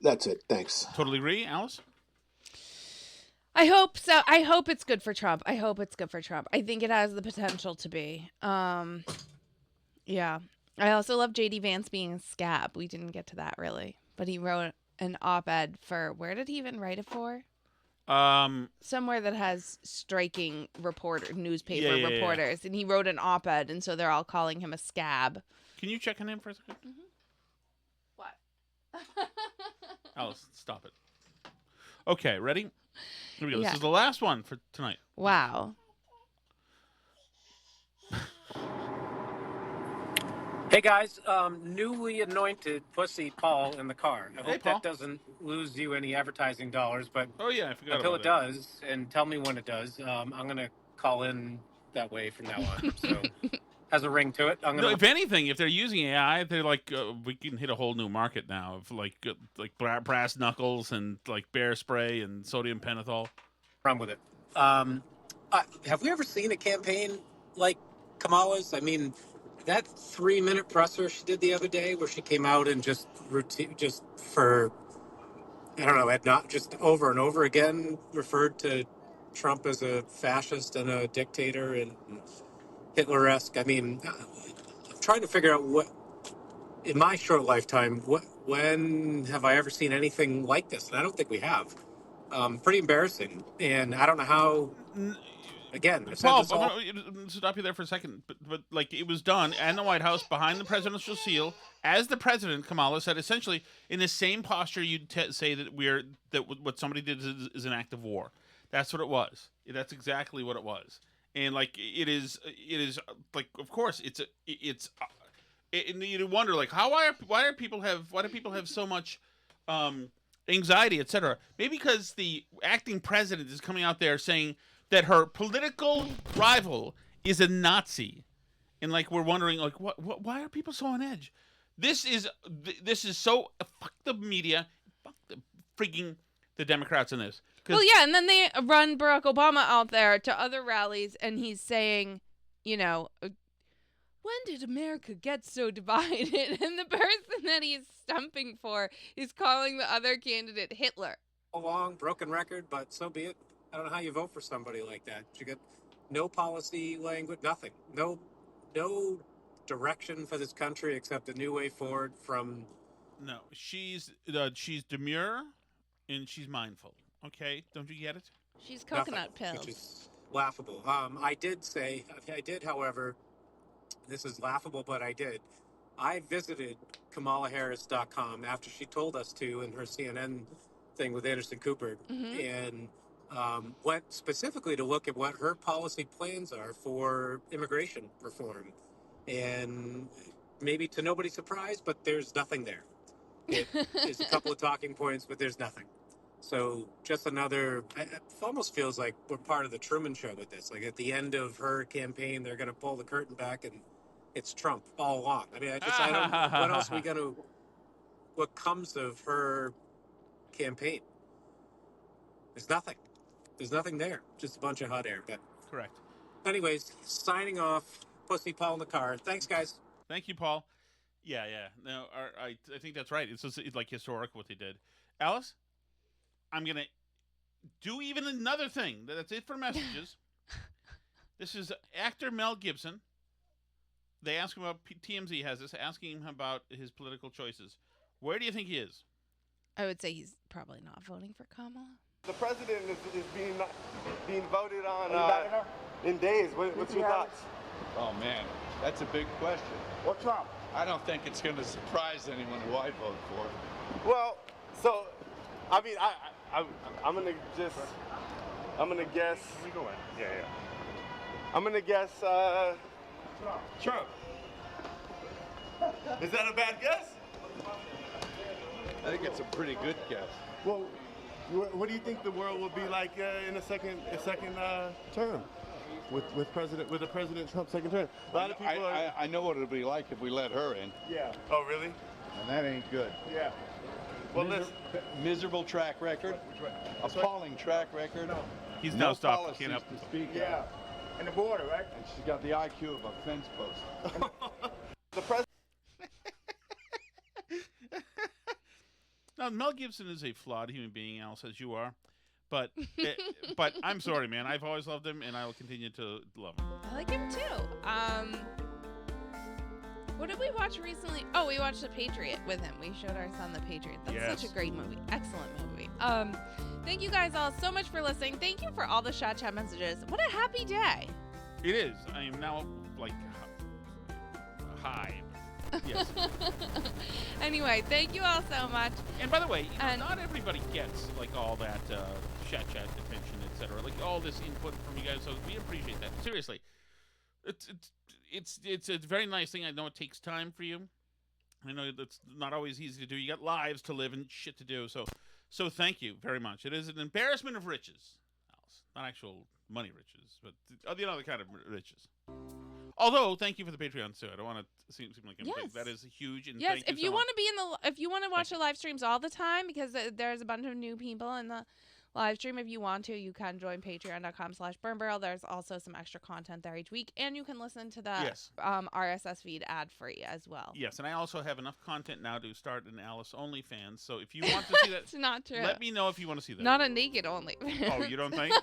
That's it. Thanks. Totally agree, Alice. I hope so. I hope it's good for Trump. I hope it's good for Trump. I think it has the potential to be. Yeah. I also love J.D. Vance being a scab. We didn't get to that really, but he wrote an op-ed for, where did he even write it for? Somewhere that has striking newspaper reporters, and he wrote an op-ed, and so they're all calling him a scab. Can you check on him for a second? Mm-hmm. What? Alice, stop it. Okay, ready? Here we go. Yeah. This is the last one for tonight. Wow. Hey guys, newly anointed Pussy Paul in the car. I hope Paul. that doesn't lose you any advertising dollars, but oh yeah, I forgot until about it does, and tell me when it does, I'm gonna call in that way from now on. So has a ring to it. No, if anything, if they're using AI, they're like we can hit a whole new market now of like brass knuckles and like bear spray and sodium pentothal. Run with it. Have we ever seen a campaign like Kamala's? I mean, that 3-minute presser she did the other day, where she came out and just for, I don't know, had not just over and over again referred to Trump as a fascist and a dictator and Hitler-esque. I mean, I'm trying to figure out what, in my short lifetime, when have I ever seen anything like this? And I don't think we have. Pretty embarrassing, and I don't know how. Again, Paul, I'm going to stop you there for a second. But like, it was done in the White House behind the presidential seal, as the president, Kamala, said, essentially in the same posture you'd say that what somebody did is an act of war. That's what it was. That's exactly what it was. And like, it is like, of course, and you wonder like, why do people have so much anxiety, etc. Maybe because the acting president is coming out there saying that her political rival is a Nazi, and like, we're wondering like, why are people so on edge? This is so, fuck the media, fuck the Democrats in this. Well, yeah, and then they run Barack Obama out there to other rallies, and he's saying, you know, when did America get so divided? And the person that he's stumping for is calling the other candidate Hitler. A long, broken record, but so be it. I don't know how you vote for somebody like that. You get no policy language, nothing. No direction for this country except a new way forward from... No, she's demure and she's mindful. Okay, don't you get it? She's coconut pills. Which is laughable. I did, however, this is laughable, but I did. I visited KamalaHarris.com after she told us to in her CNN thing with Anderson Cooper, and went specifically to look at what her policy plans are for immigration reform. And maybe to nobody's surprise, but there's nothing there. There's a couple of talking points, but there's nothing. So just another, it almost feels like we're part of the Truman Show with this. Like at the end of her campaign, they're going to pull the curtain back and it's Trump all along. I mean, I don't, what else are we going to, what comes of her campaign? There's nothing. There's nothing there. Just a bunch of hot air. But correct. Anyways, signing off. Pussy Paul in the car. Thanks, guys. Thank you, Paul. Yeah. No, I think that's right. It's like historic what they did. Alice, I'm going to do even another thing. That's it for messages. This is actor Mel Gibson. They ask him about, TMZ has this, asking him about his political choices. Where do you think he is? I would say he's probably not voting for Kamala. The president is being voted on in days. What's your thoughts? Oh, man, that's a big question. What's wrong? I don't think it's going to surprise anyone who I vote for. Well, so, I mean, I'm going to just I'm gonna guess. Let me go in. Yeah. I'm gonna guess Trump. Is that a bad guess? I think it's a pretty good guess. Well, what do you think the world will be like in a second term with a President Trump second term? A lot of people I know what it'll be like if we let her in. Yeah. Oh, really? And that ain't good. Yeah. Well, listen. Miserable track record. Appalling track record. No. He's no now stopped. policies Can't help to himself. speak Yeah. And the border, right? And she's got the IQ of a fence post. The president. Now, Mel Gibson is a flawed human being, Alice, as you are. But I'm sorry, man. I've always loved him, and I will continue to love him. I like him too. What did we watch recently? Oh, we watched The Patriot with him. We showed our son The Patriot. That's such a great movie. Excellent movie. Thank you guys all so much for listening. Thank you for all the chat messages. What a happy day. It is. I am now, like, high. Yes. Anyway, thank you all so much. And by the way, not everybody gets like all that chat attention, etc. Like all this input from you guys, so we appreciate that. Seriously, it's a very nice thing. I know it takes time for you. I know that's not always easy to do. You got lives to live and shit to do. So thank you very much. It is an embarrassment of riches, Alice. Not actual money riches, but the other kind of riches. Although, thank you for the Patreon too. I don't want to seem like I'm big. That is huge. And yes, thank you if you want to be if you want to watch the live streams all the time, because there's a bunch of new people in the live stream. If you want to, you can join patreon.com/burnbarrel. There's also some extra content there each week, and you can listen to the RSS feed ad free as well. Yes, and I also have enough content now to start an Alice OnlyFans. So if you want to see that, it's not true. Let me know if you want to see that. Not a naked OnlyFans. Oh, you don't think?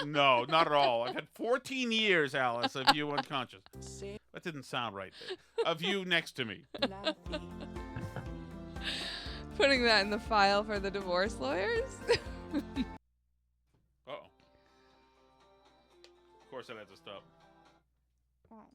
No, not at all. I've had 14 years, Alice, of you unconscious. That didn't sound right there. Of you next to me. Putting that in the file for the divorce lawyers. Uh-oh. Of course, that had to stop. Oh,